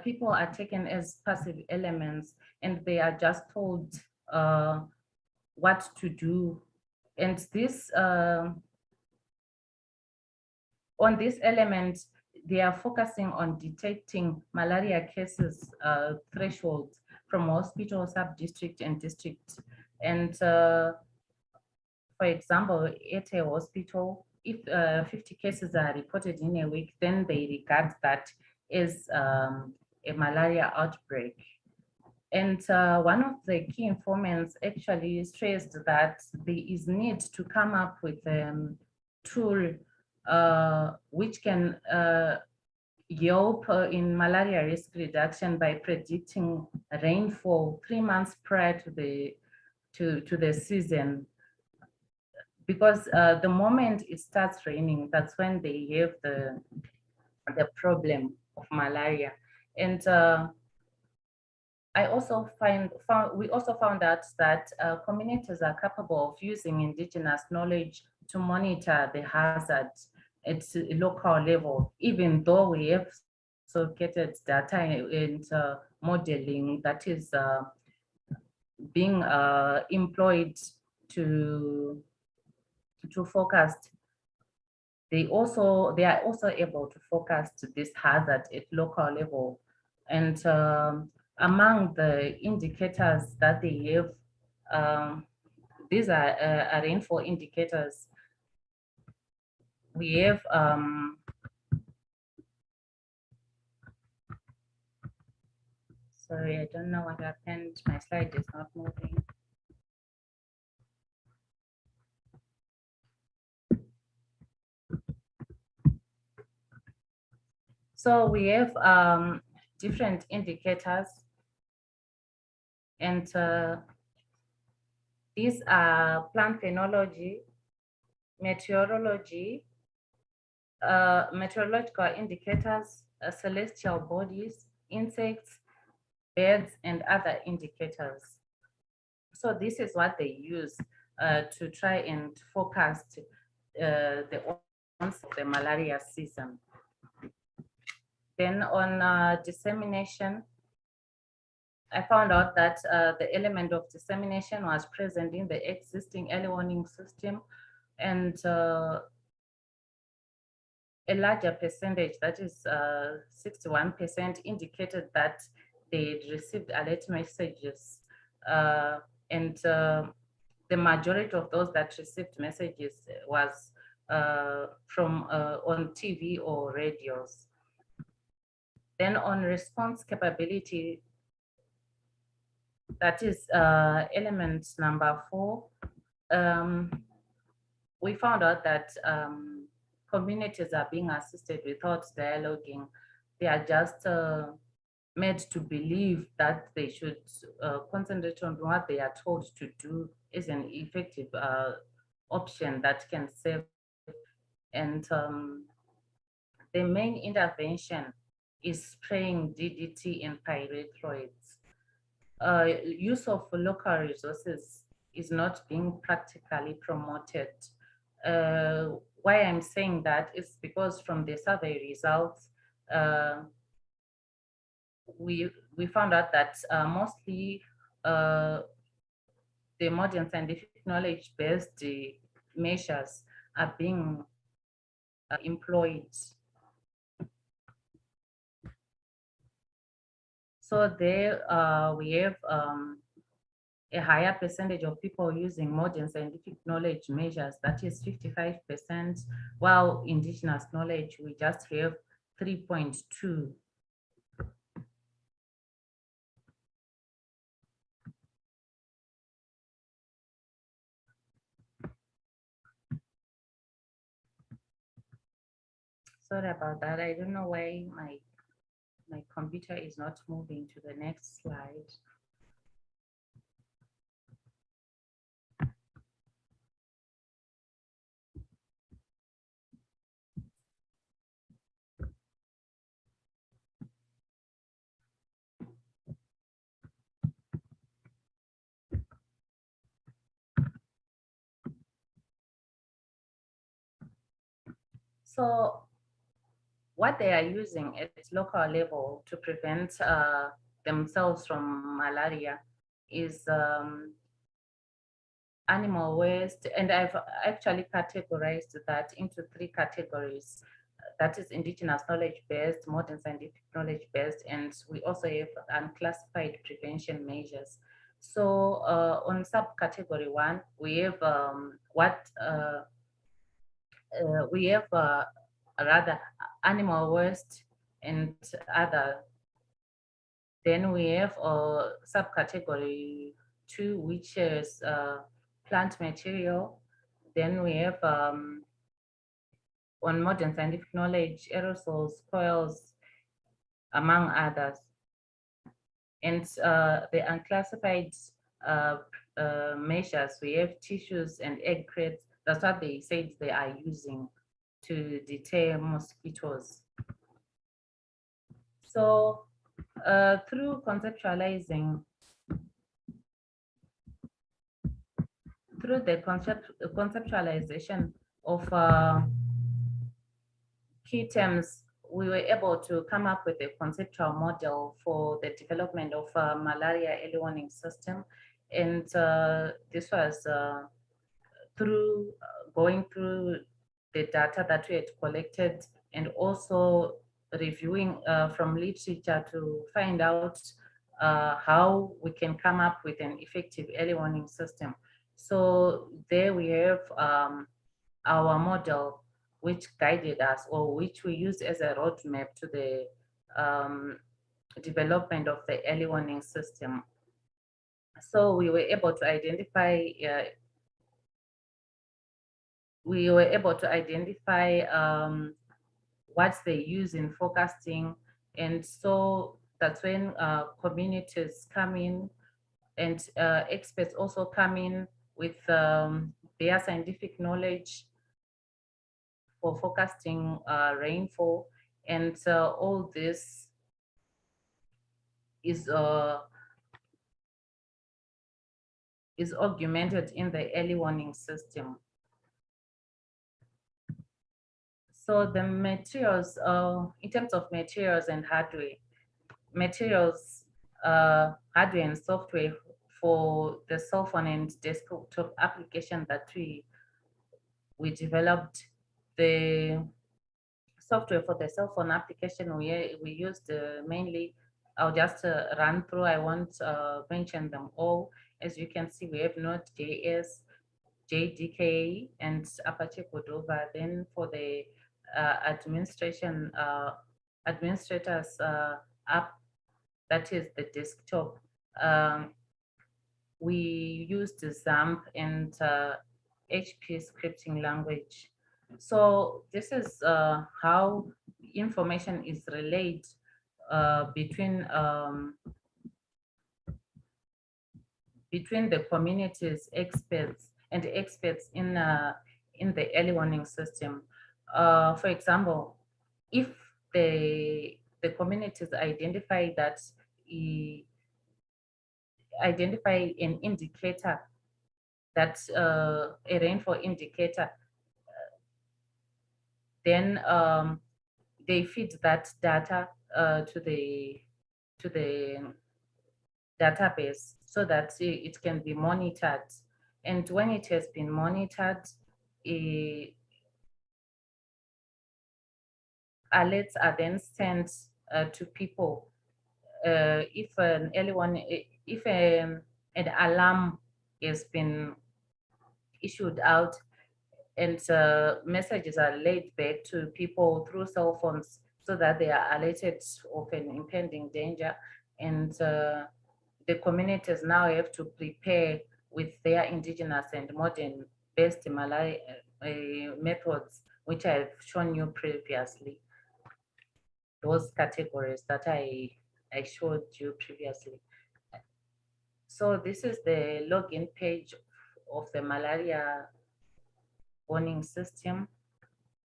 people are taken as passive elements, and they are just told what to do. And this, on this element, they are focusing on detecting malaria cases thresholds from hospital, sub-district, and district. And for example, at a hospital, if 50 cases are reported in a week, then they regard that as a malaria outbreak. And one of the key informants actually stressed that there is need to come up with a tool which can help in malaria risk reduction by predicting rainfall 3 months prior to the season. Because the moment it starts raining, that's when they have the problem of malaria. And we also found out that communities are capable of using indigenous knowledge to monitor the hazard at local level, even though we have sophisticated data and modeling that is being employed to forecast. They are also able to forecast this hazard at local level. And among the indicators that they have, these are rainfall indicators. We have sorry, I don't know what happened. My slide is not moving. So we have different indicators, and these are plant phenology, meteorology, meteorological indicators, celestial bodies, insects, birds, and other indicators. So this is what they use to try and forecast the onset of the malaria season. Then on dissemination, I found out that the element of dissemination was present in the existing early warning system, and a larger percentage, that is 61%, indicated that they received alert messages, and the majority of those that received messages was from on TV or radios. Then on response capability, that is element number 4, we found out that communities are being assisted without dialoguing. They are just made to believe that they should concentrate on what they are told to do is an effective option that can save. And the main intervention is spraying DDT and pyrethroids. Use of local resources is not being practically promoted. Why I'm saying that is because from the survey results, we found out that mostly the modern scientific knowledge-based measures are being employed. So there we have a higher percentage of people using modern scientific knowledge measures, that is 55%, while indigenous knowledge, we just have 3.2. Sorry about that. I don't know why my computer is not moving to the next slide. So what they are using at local level to prevent themselves from malaria is animal waste, and I've actually categorized that into 3 categories. That is indigenous knowledge-based, modern scientific knowledge-based, and we also have unclassified prevention measures. So on subcategory 1, we have rather animal waste and other. Then we have subcategory 2, which is plant material. Then we have on modern scientific knowledge, aerosols, coils, among others. And the unclassified measures, we have tissues and egg crates. That's what they said they are using to deter mosquitoes. So through conceptualizing, through the conceptualization of key terms, we were able to come up with a conceptual model for the development of a malaria early warning system. And this was through going through the data that we had collected and also reviewing from literature to find out how we can come up with an effective early warning system. So there we have our model, which guided us, or which we use as a roadmap to the development of the early warning system. So we were able to identify what they use in forecasting, and so that's when communities come in and experts also come in with their scientific knowledge for forecasting rainfall, and all this is augmented in the early warning system. So the materials, in terms of materials and hardware, hardware and software for the cell phone and desktop application that we developed. The software for the cell phone application we used mainly, I'll just run through, I won't mention them all. As you can see, we have Node.js, JDK, and Apache Cordova. Then for the administrators app, that is the desktop, we used XAMPP and HP scripting language. So this is how information is relayed between the community's experts and experts in the early warning system. For example, if the communities identify an indicator, that's a rainfall indicator, then they feed that data to the database so that it can be monitored. And when it has been monitored, alerts are then sent to people. If an alarm has been issued out, and messages are laid back to people through cell phones so that they are alerted of an impending danger, and the communities now have to prepare with their indigenous and modern based malaria methods which I've shown you previously. Those categories that I showed you previously. So this is the login page of the malaria warning system.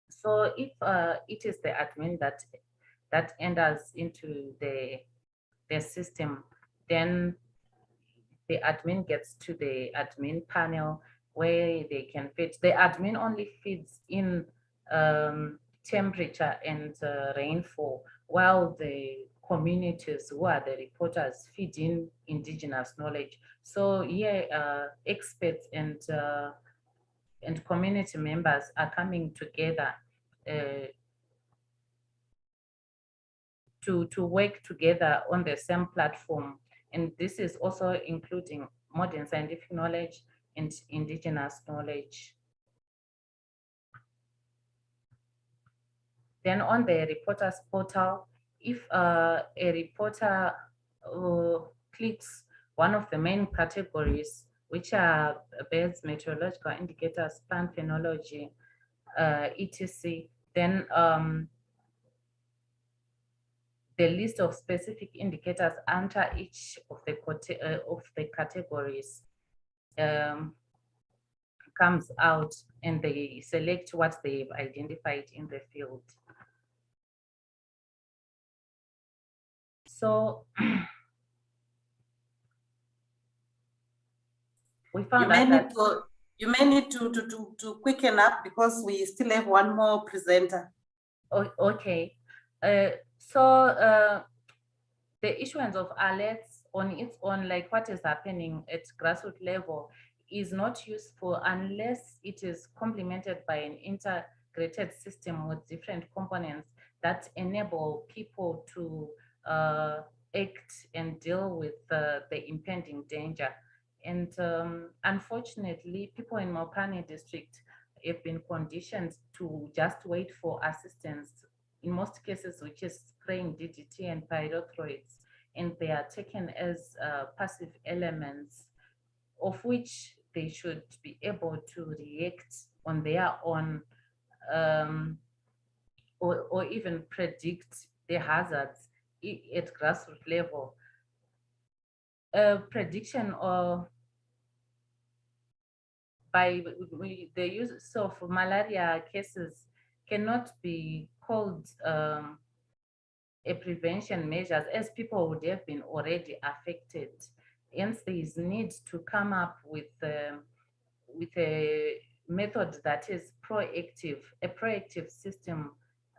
So if it is the admin that enters into the system, then the admin gets to the admin panel where they can feed. The admin only feeds in temperature and rainfall, while the communities who are the reporters feed in indigenous knowledge. So here, experts and community members are coming together to work together on the same platform. And this is also including modern scientific knowledge and indigenous knowledge. Then on the reporters portal, if a reporter clicks one of the main categories, which are birds, meteorological indicators, plant phenology, etc., then the list of specific indicators under each of the categories comes out, and they select what they've identified in the field. So we found that you may need to quicken up because we still have one more presenter. Okay. So the issuance of alerts on its own, like what is happening at grassroots level, is not useful unless it is complemented by an integrated system with different components that enable people to act and deal with the impending danger. And unfortunately, people in Mopani district have been conditioned to just wait for assistance, in most cases, which is spraying DDT and pyrethroids, and they are taken as passive elements of which they should be able to react on their own, or even predict the hazards at grassroots level. Prediction or by the use of malaria cases cannot be called a prevention measures, as people would have been already affected. Hence, there is need to come up with a method that is proactive, a proactive system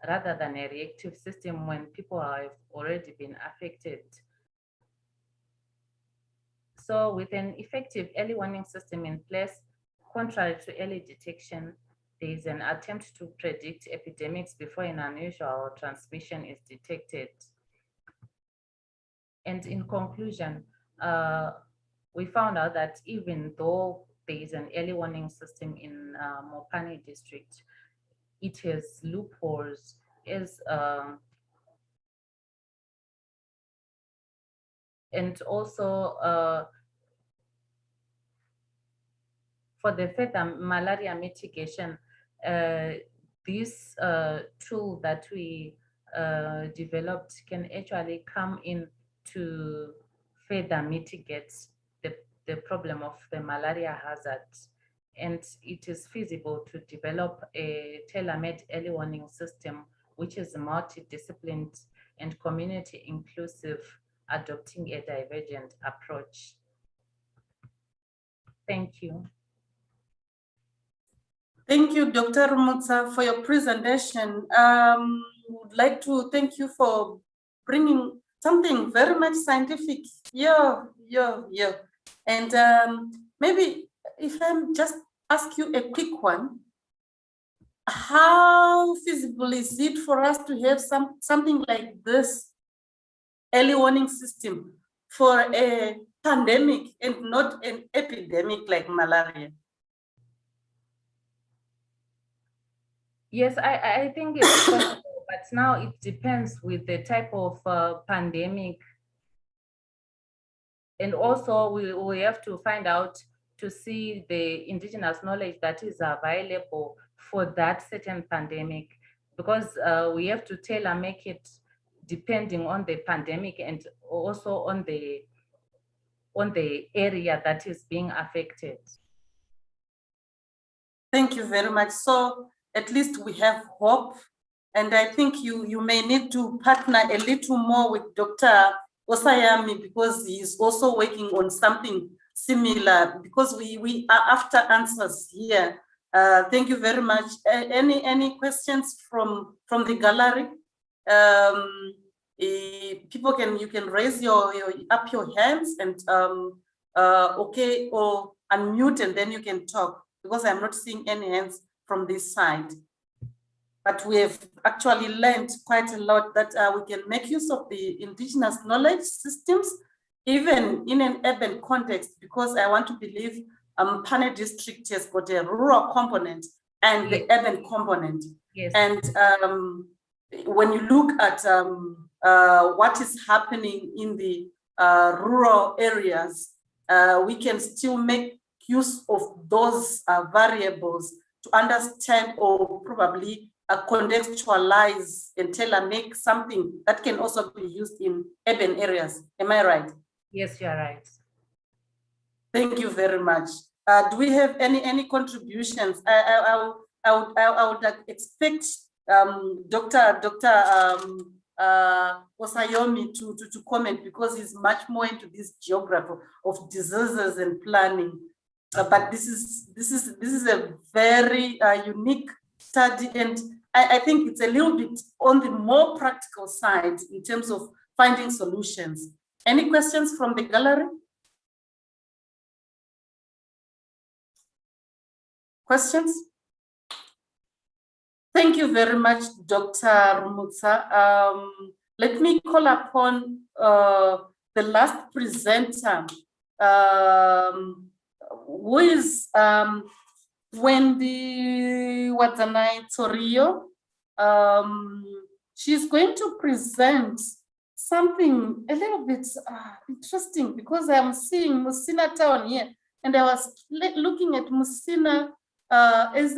rather than a reactive system when people have already been affected. So with an effective early warning system in place, contrary to early detection, there is an attempt to predict epidemics before an unusual transmission is detected. And in conclusion, we found out that even though there is an early warning system in Mopani district, it has loopholes, and also for the further malaria mitigation, this tool that we developed can actually come in to further mitigate the problem of the malaria hazard. And it is feasible to develop a tailor-made early warning system, which is multidisciplined and community inclusive, adopting a divergent approach. Thank you. Thank you, Dr. Mutsa, for your presentation. Would like to thank you for bringing something very much scientific. Yeah. And maybe if I just ask you a quick one, how feasible is it for us to have something like this early warning system for a pandemic and not an epidemic like malaria? Yes, I think it's possible, but now it depends with the type of pandemic. And also we have to find out to see the indigenous knowledge that is available for that certain pandemic, because we have to tailor make it depending on the pandemic and also on the area that is being affected. Thank you very much. So at least we have hope. And I think you may need to partner a little more with Dr. Osayami, because he is also working on something similar, because we are after answers here. Thank you very much. Any questions from the gallery? People you can raise your hands and okay, or unmute, and then you can talk, because I'm not seeing any hands from this side. But we have actually learned quite a lot that we can make use of the indigenous knowledge systems, even in an urban context, because I want to believe Pane district has got a rural component and the urban component. Yes. And when you look at what is happening in the rural areas, we can still make use of those variables to understand, or probably contextualize and tailor-make something that can also be used in urban areas. Am I right? Yes, you're right. Thank you very much. Do we have any contributions? I would expect Dr. Osayomi to comment, because he's much more into this geography of diseases and planning. But this is a very unique study, and I think it's a little bit on the more practical side in terms of finding solutions. Any questions from the gallery? Questions? Thank you very much, Dr. Rumutsa. Let me call upon the last presenter, who is Wendy Wadzanai Torio. She's going to present something a little bit interesting, because I'm seeing Musina town here, and I was looking at Musina as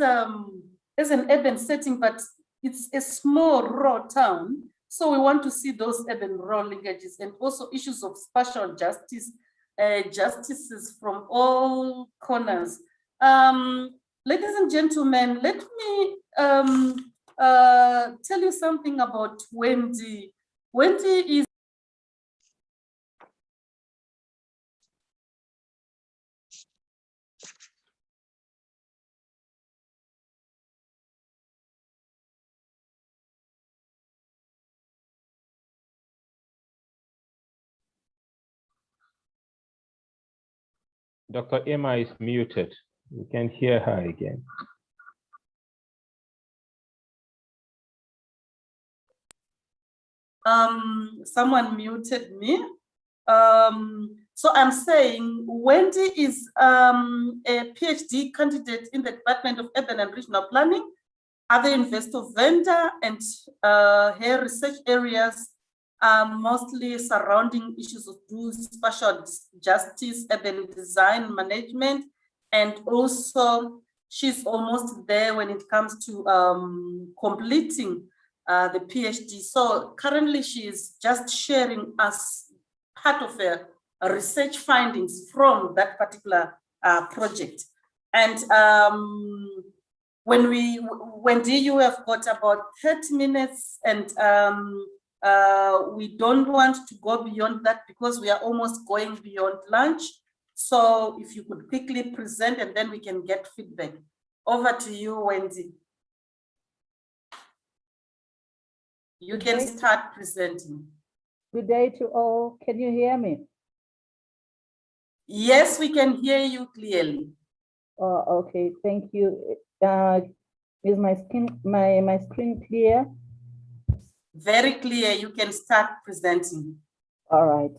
an urban setting, but it's a small rural town. So we want to see those urban rural linkages, and also issues of spatial justice, justices from all corners. Ladies and gentlemen, let me tell you something about Wendy. Wendy is Dr. Emma is muted. We can't hear her again. someone muted me. So I'm saying Wendy is a PhD candidate in the Department of Urban and Regional Planning at the University of Venda, and her research areas are mostly surrounding issues of spatial justice, urban design management, and also she's almost there when it comes to completing the PhD. So currently she is just sharing us part of her research findings from that particular project. And Wendy, you have got about 30 minutes, and we don't want to go beyond that, because we are almost going beyond lunch. So if you could quickly present, and then we can get feedback. Over to you, Wendy. You can start presenting. Good day to all. Can you hear me? Yes, we can hear you clearly. Okay, thank you. Is my screen clear? Very clear. You can start presenting. All right.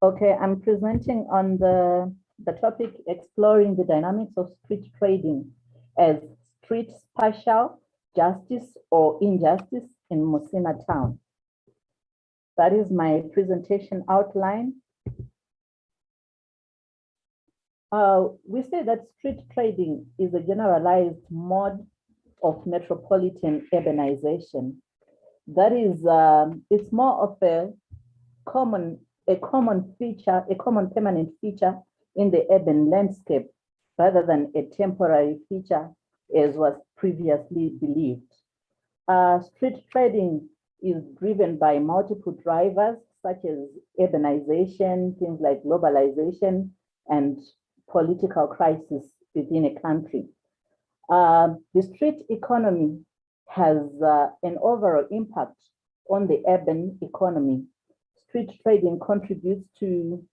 Okay, I'm presenting on the topic exploring the dynamics of street trading as street spatial justice or injustice in Musina town. That is my presentation outline. We say that street trading is a generalized mode of metropolitan urbanization. That is, it's more of a common feature, a common permanent feature in the urban landscape rather than a temporary feature as was previously believed. Street trading is driven by multiple drivers such as urbanization, things like globalization, and political crisis within a country. The street economy has an overall impact on the urban economy. Street trading contributes to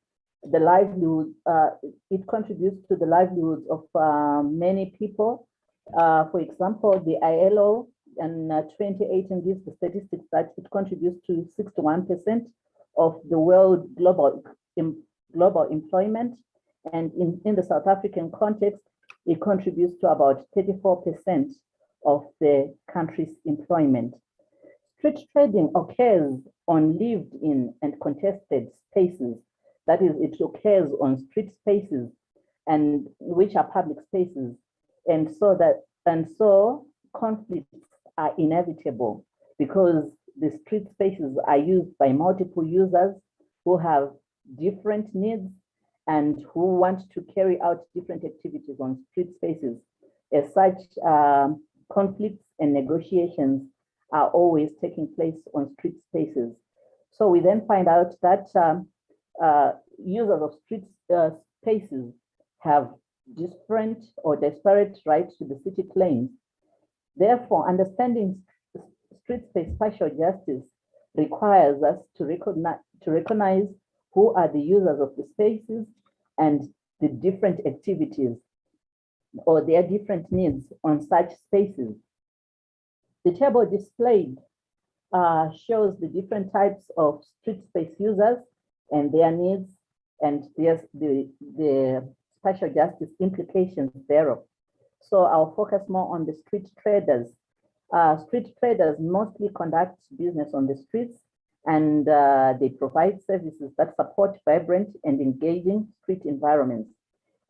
the livelihood. It contributes to the livelihoods of many people. For example, the ILO in 2018 gives the statistics that it contributes to 61% of the world global employment. And in the South African context, it contributes to about 34% of the country's employment. Street trading occurs on lived-in and contested spaces. That is, it occurs on street spaces and which are public spaces. And so conflicts are inevitable because the street spaces are used by multiple users who have different needs and who want to carry out different activities on street spaces. As such, conflicts and negotiations are always taking place on street spaces. So we then find out that users of street spaces have different or disparate rights to the city claims. Therefore, understanding street space spatial justice requires us to recognize who are the users of the spaces and the different activities or their different needs on such spaces. The table displayed shows the different types of street space users and their needs and the spatial justice implications thereof. So I'll focus more on the street traders. Street traders mostly conduct business on the streets and they provide services that support vibrant and engaging street environments.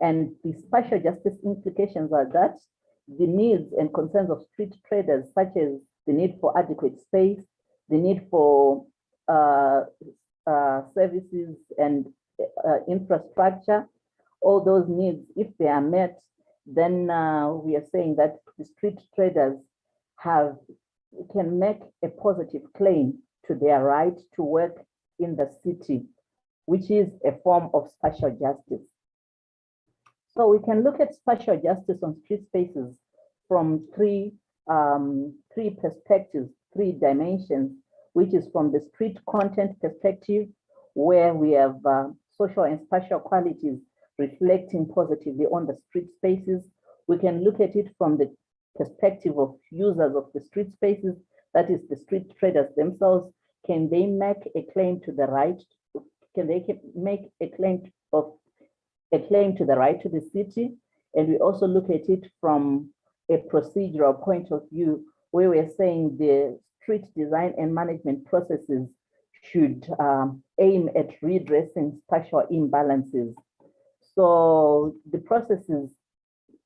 And the spatial justice implications are that the needs and concerns of street traders, such as the need for adequate space, the need for services and infrastructure, all those needs, if they are met, then we are saying that the street traders can make a positive claim to their right to work in the city, which is a form of spatial justice. So we can look at spatial justice on street spaces from three perspectives, 3 dimensions, which is from the street content perspective, where we have social and spatial qualities reflecting positively on the street spaces. We can look at it from the perspective of users of the street spaces, that is the street traders themselves. Can they make a claim to the right? Can they make a claim to the right to the city? And we also look at it from a procedural point of view, where we're saying the street design and management processes should aim at redressing spatial imbalances. So the processes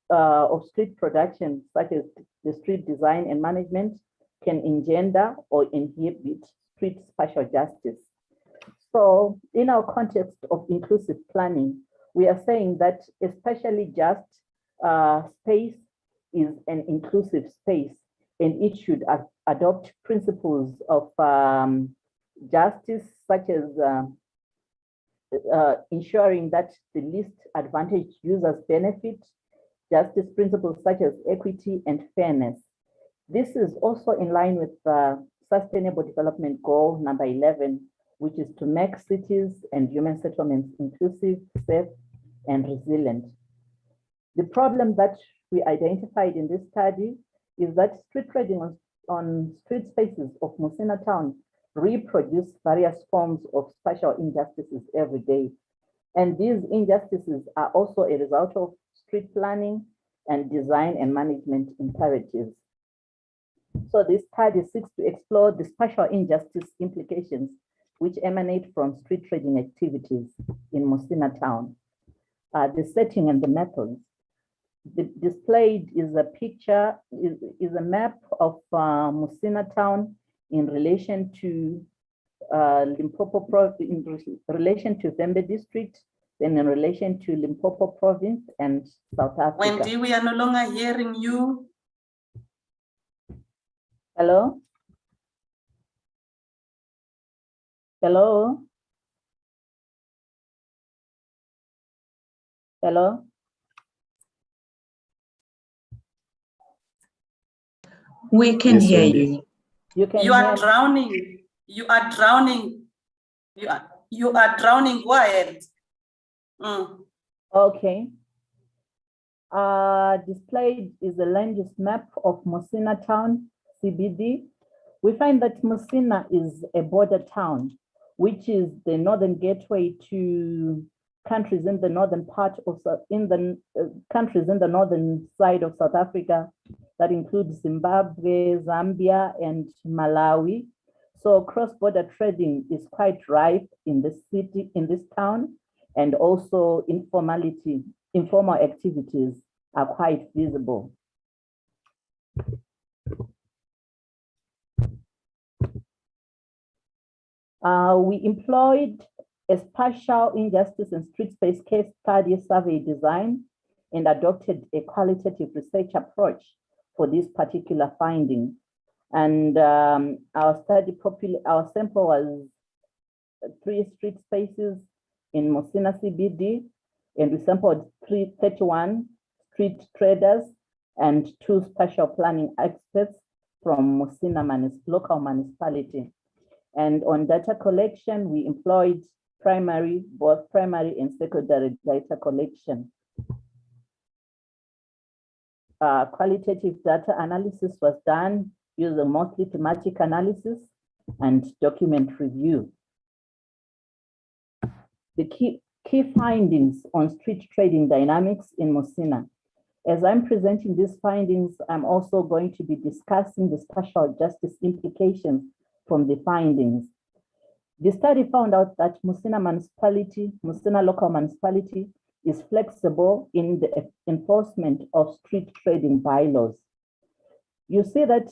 of street production, such as the street design and management, can engender or inhibit street spatial justice. So in our context of inclusive planning, we are saying that a spatially just space is an inclusive space, and it should adopt principles of justice, such as ensuring that the least advantaged users benefit, justice principles such as equity and fairness. This is also in line with Sustainable Development Goal number 11, which is to make cities and human settlements inclusive, safe, and resilient. The problem that we identified in this study is that street trading on street spaces of Musina town reproduce various forms of spatial injustices every day. And these injustices are also a result of street planning and design and management imperatives. So this study seeks to explore the spatial injustice implications which emanate from street trading activities in Musina town. The setting and the methods. Displayed is a picture, is a map of Musina town in relation to Limpopo in relation to Vembe district, then in relation to Limpopo province and South Africa. Wendy, we are no longer hearing you. Hello? Hello? Hello? We can Yes, hear Wendy. you. You are drowning. You are drowning. You are drowning. Go ahead. Okay. Displayed is a land use map of Musina town, CBD. We find that Musina is a border town, which is the northern gateway to countries in the northern part of countries in the northern side of South Africa. That includes Zimbabwe, Zambia, and Malawi. So cross-border trading is quite rife in this city, in this town, and also informal activities are quite visible. We employed a spatial injustice and street space case study survey design and adopted a qualitative research approach for this particular finding. And our sample was 3 street spaces in Musina CBD, and we sampled 31 street traders and 2 spatial planning experts from Musina local municipality. And on data collection, we employed both primary and secondary data collection. Qualitative data analysis was done using mostly thematic analysis and document review. The key findings on street trading dynamics in Musina. As I'm presenting these findings, I'm also going to be discussing the spatial justice implications from the findings. The study found out that Musina local municipality is flexible in the enforcement of street trading bylaws. You see that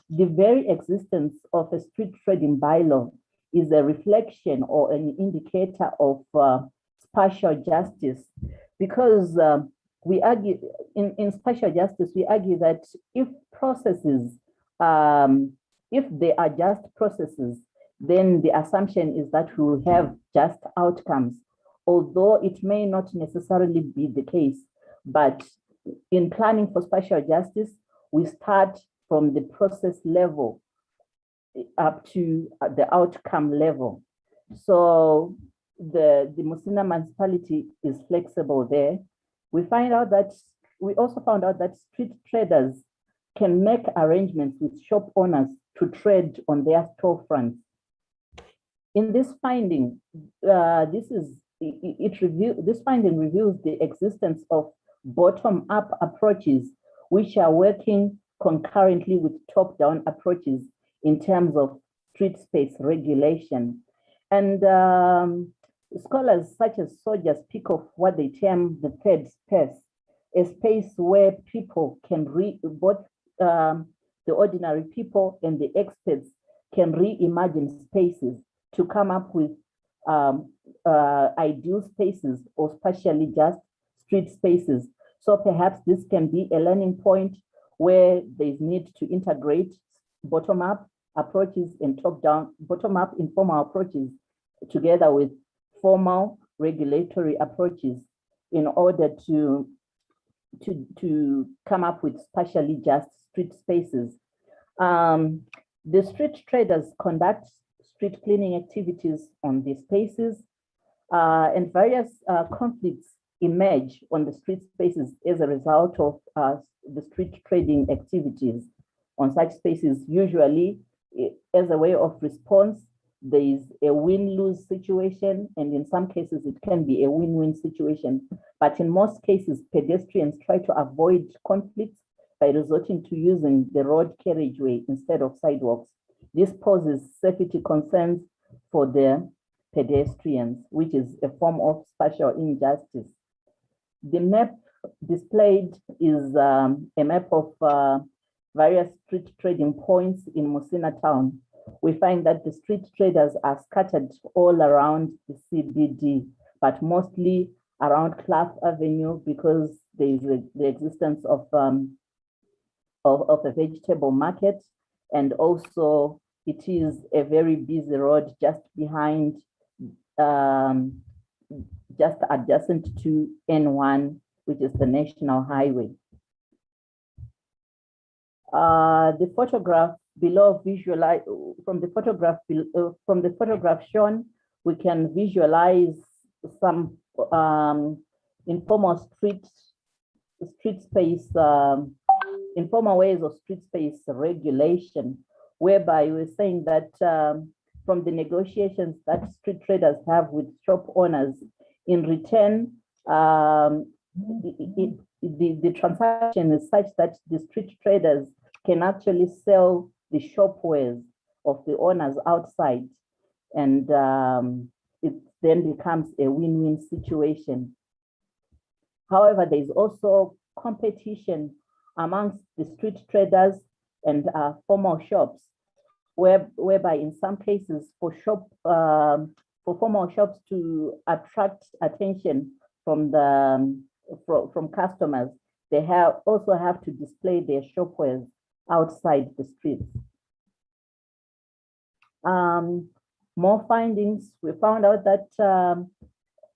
the very existence of a street trading bylaw is a reflection or an indicator of spatial justice, because we argue in spatial justice, we argue that if processes, if they are just processes, then the assumption is that we will have just outcomes, although it may not necessarily be the case. But in planning for spatial justice, we start from the process level up to the outcome level. So the Musina municipality is flexible there. We also found out that street traders can make arrangements with shop owners to trade on their storefronts. In this finding, this finding reveals the existence of bottom-up approaches, which are working concurrently with top-down approaches in terms of street space regulation. And scholars such as Soldiers speak of what they term the third space, a space where people can both the ordinary people and the experts can reimagine spaces to come up with ideal spaces or spatially just street spaces. So perhaps this can be a learning point where there's need to integrate bottom-up approaches and top-down, bottom-up informal approaches together with formal regulatory approaches in order to come up with spatially just street spaces. The street traders conduct street cleaning activities on these spaces, and various conflicts emerge on the street spaces as a result of the street trading activities on such spaces. Usually, as a way of response, there is a win-lose situation, and in some cases, it can be a win-win situation. But in most cases, pedestrians try to avoid conflicts by resorting to using the road carriageway instead of sidewalks. This poses safety concerns for the pedestrians, which is a form of spatial injustice. The map displayed is a map of various street trading points in Musina town. We find that the street traders are scattered all around the CBD, but mostly around Clough Avenue because there is the existence of a vegetable market, and also it is a very busy road just behind, just adjacent to N1, which is the national highway. The photograph below visualize from the photograph shown, we can visualize some informal street space, informal ways of street space regulation, whereby we're saying that from the negotiations that street traders have with shop owners, in return, the transaction is such that the street traders can actually sell the shop wares of the owners outside, and it then becomes a win-win situation. However, there is also competition amongst the street traders and formal shops, whereby in some cases for formal shops to attract attention from customers, they also have to display their shop wares outside the streets. More findings, we found out that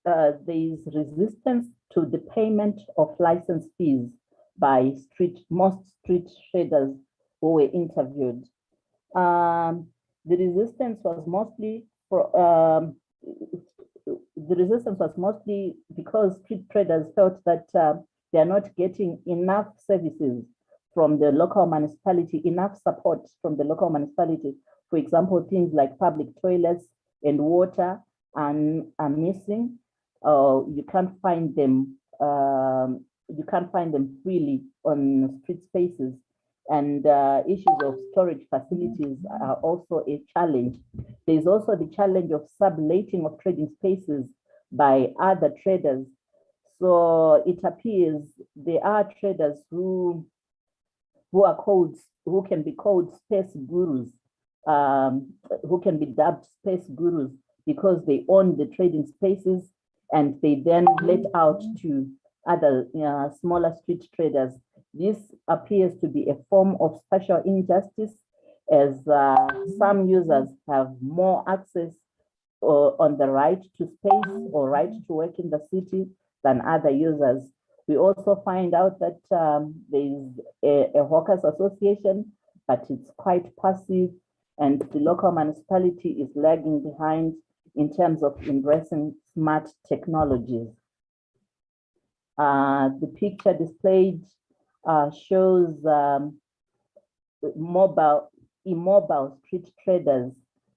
there is resistance to the payment of license fees by most street traders who were interviewed. The resistance was mostly because street traders felt that they are not getting enough services from the local municipality, enough support from the local municipality. For example, things like public toilets and water are missing. You can't find them. You can't find them freely on street spaces, and issues of storage facilities are also a challenge. There's also the challenge of subletting of trading spaces by other traders. So it appears there are traders who can be called space gurus, who can be dubbed space gurus because they own the trading spaces and they then let out to other smaller street traders. This appears to be a form of spatial injustice, as some users have more access on the right to space or right to work in the city than other users. We also find out that there is a hawkers association, but it's quite passive, and the local municipality is lagging behind in terms of embracing smart technologies. The picture displayed shows immobile street traders.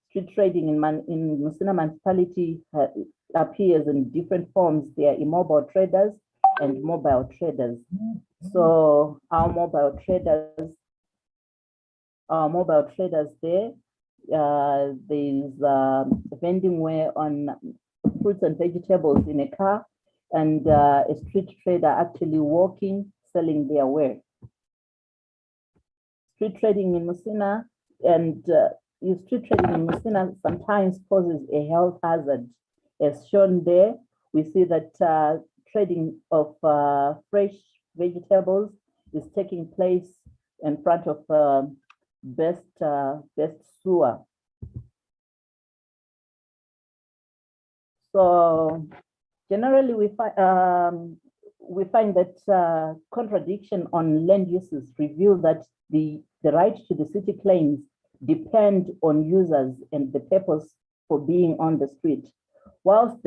Street trading in Musina municipality appears in different forms. They are immobile traders and mobile traders. So our mobile traders there, there's vending ware on fruits and vegetables in a car, and a street trader actually walking, selling their ware. Street trading in Musina sometimes poses a health hazard. As shown there, we see that trading of fresh vegetables is taking place in front of Best Sewer. So generally, we find that contradiction on land uses reveal that the right to the city claims depend on users and the purpose for being on the street. Whilst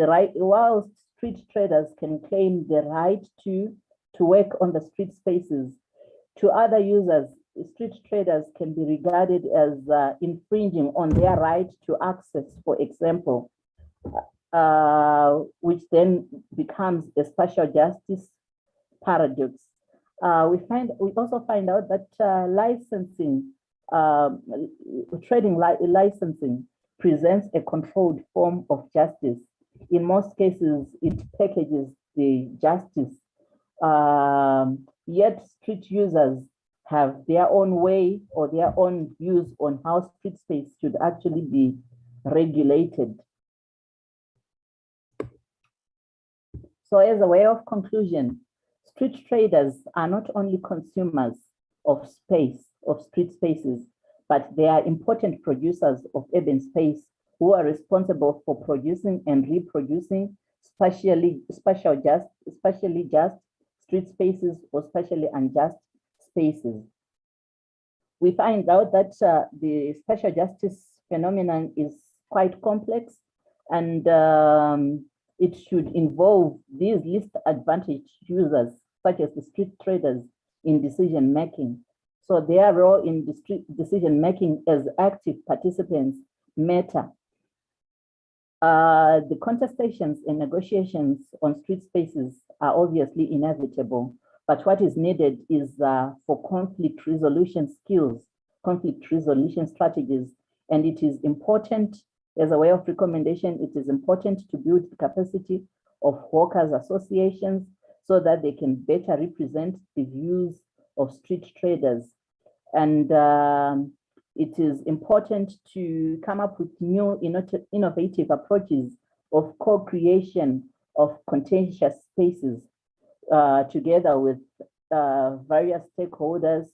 street traders can claim the right to work on the street spaces, to other users, street traders can be regarded as infringing on their right to access, for example, which then becomes a spatial justice paradox. We also find out that licensing, trading licensing presents a controlled form of justice. In most cases, it packages the justice. Yet street users have their own way or their own views on how street space should actually be regulated. So as a way of conclusion, street traders are not only consumers of space, of street spaces, but they are important producers of urban space who are responsible for producing and reproducing spatially just street spaces or spatially unjust spaces. We find out that the spatial justice phenomenon is quite complex, and it should involve these least advantaged users, such as the street traders, in decision making. So their role in the street decision making as active participants matter. The contestations and negotiations on street spaces are obviously inevitable, but what is needed is for conflict resolution skills, conflict resolution strategies, and it is important, as a way of recommendation, it is important to build the capacity of workers' associations so that they can better represent the views of street traders. And it is important to come up with new innovative approaches of co-creation of contentious spaces together with various stakeholders,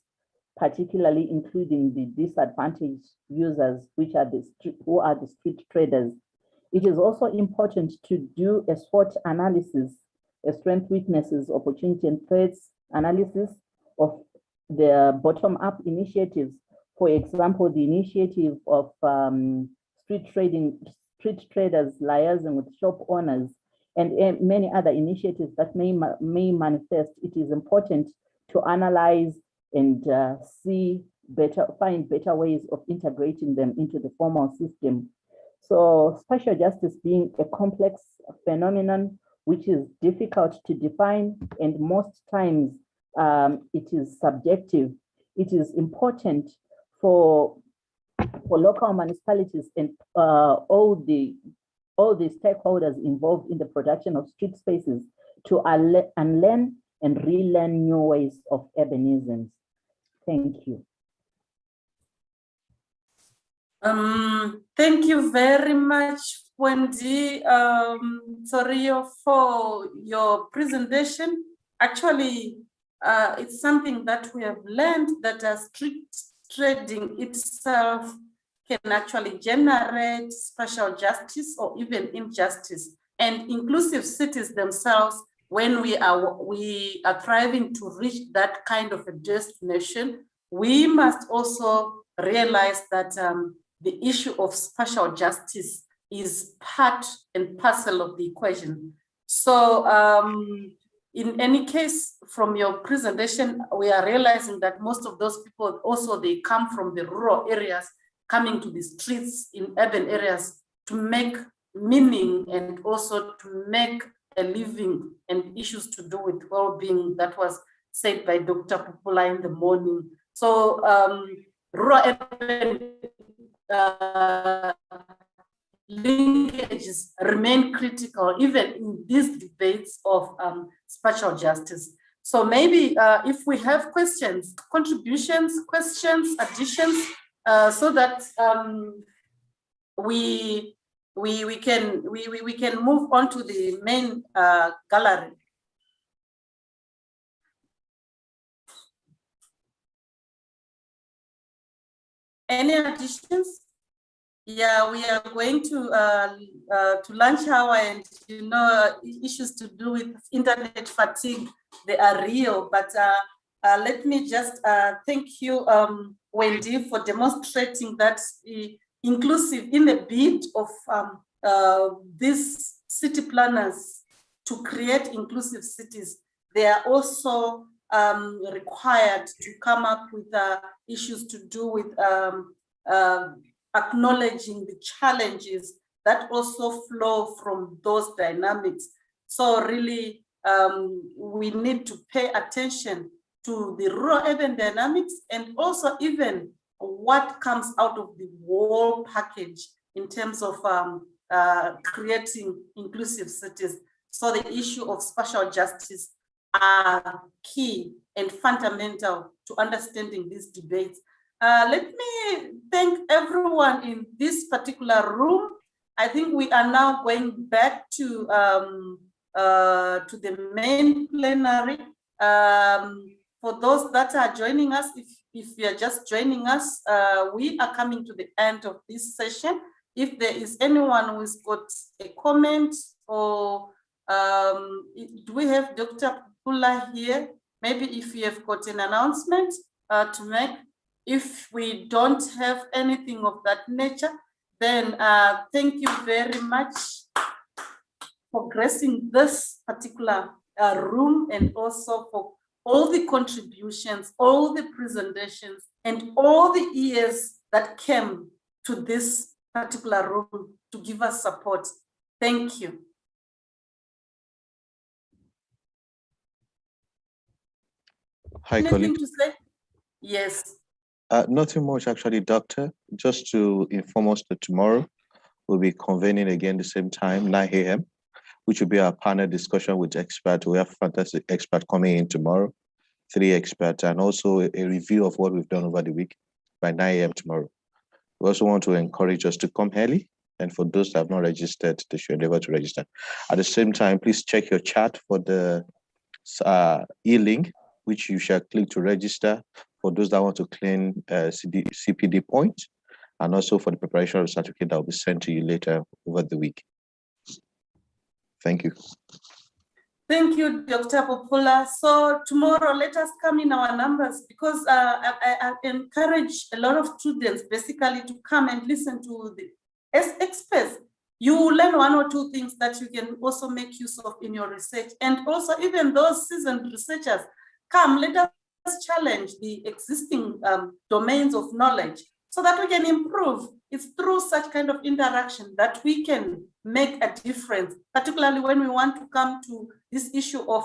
particularly including the disadvantaged users, who are the street traders. It is also important to do a SWOT analysis, a strength, weaknesses, opportunity, and threats analysis of the bottom-up initiatives. For example, the initiative of street traders liaising with shop owners, and many other initiatives that may manifest. It is important to analyze and find better ways of integrating them into the formal system. So spatial justice being a complex phenomenon which is difficult to define, and most times it is subjective. It is important for local municipalities and all the stakeholders involved in the production of street spaces to unlearn and relearn new ways of urbanism. Thank you. Thank you very much, Wendy Sorio, for your presentation. Actually, it's something that we have learned, that street trading itself can actually generate spatial justice or even injustice, and inclusive cities themselves, when we are thriving to reach that kind of a destination, we must also realize that the issue of spatial justice is part and parcel of the equation. So in any case, from your presentation, we are realizing that most of those people also, they come from the rural areas, coming to the streets in urban areas to make meaning and also to make a living, and issues to do with well-being that was said by Dr. Pupula in the morning. So rural urban linkages remain critical even in these debates of spatial justice. So maybe if we have questions, contributions, questions, additions, so that we can move on to the main gallery. Any additions? Yeah, we are going to lunch hour, and issues to do with internet fatigue, they are real. But let me just thank you, Wendy, for demonstrating that inclusive in the bid of these city planners to create inclusive cities. They are also required to come up with issues to do with acknowledging the challenges that also flow from those dynamics. So really, we need to pay attention to the rural-urban dynamics, and also even what comes out of the whole package in terms of creating inclusive cities. So the issue of spatial justice are key and fundamental to understanding these debates. Let me thank everyone in this particular room. I think we are now going back to the main plenary. For those that are joining us, if you are just joining us, we are coming to the end of this session. If there is anyone who's got a comment, or do we have Dr. Pula here? Maybe if you have got an announcement to make. If we don't have anything of that nature, then thank you very much for gracing this particular room, and also for all the contributions, all the presentations, and all the ears that came to this particular room to give us support. Thank you. Hi, Anything colleague. to say? Yes. Nothing much, actually, Doctor. Just to inform us that tomorrow we'll be convening again the same time, 9 a.m., which will be our panel discussion with experts. We have fantastic experts coming in tomorrow, 3 experts, and also a review of what we've done over the week by 9 a.m. tomorrow. We also want to encourage us to come early, and for those that have not registered, they should endeavor to register. At the same time, please check your chat for the e-link, which you shall click to register for those that want to claim CPD points, and also for the preparation of the certificate that will be sent to you later over the week. Thank you. Thank you, Dr. Popula. So tomorrow, let us come in our numbers, because I encourage a lot of students basically to come and listen to the experts. You will learn one or two things that you can also make use of in your research. And also, even those seasoned researchers, come, let us challenge the existing domains of knowledge so that we can improve. It's through such kind of interaction that we can make a difference, particularly when we want to come to this issue of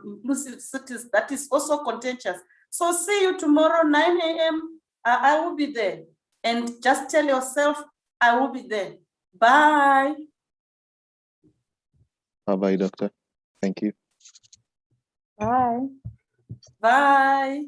inclusive cities that is also contentious. So see you tomorrow, 9 a.m. I will be there. And just tell yourself, I will be there. Bye. Bye-bye, Doctor. Thank you. Bye. Bye.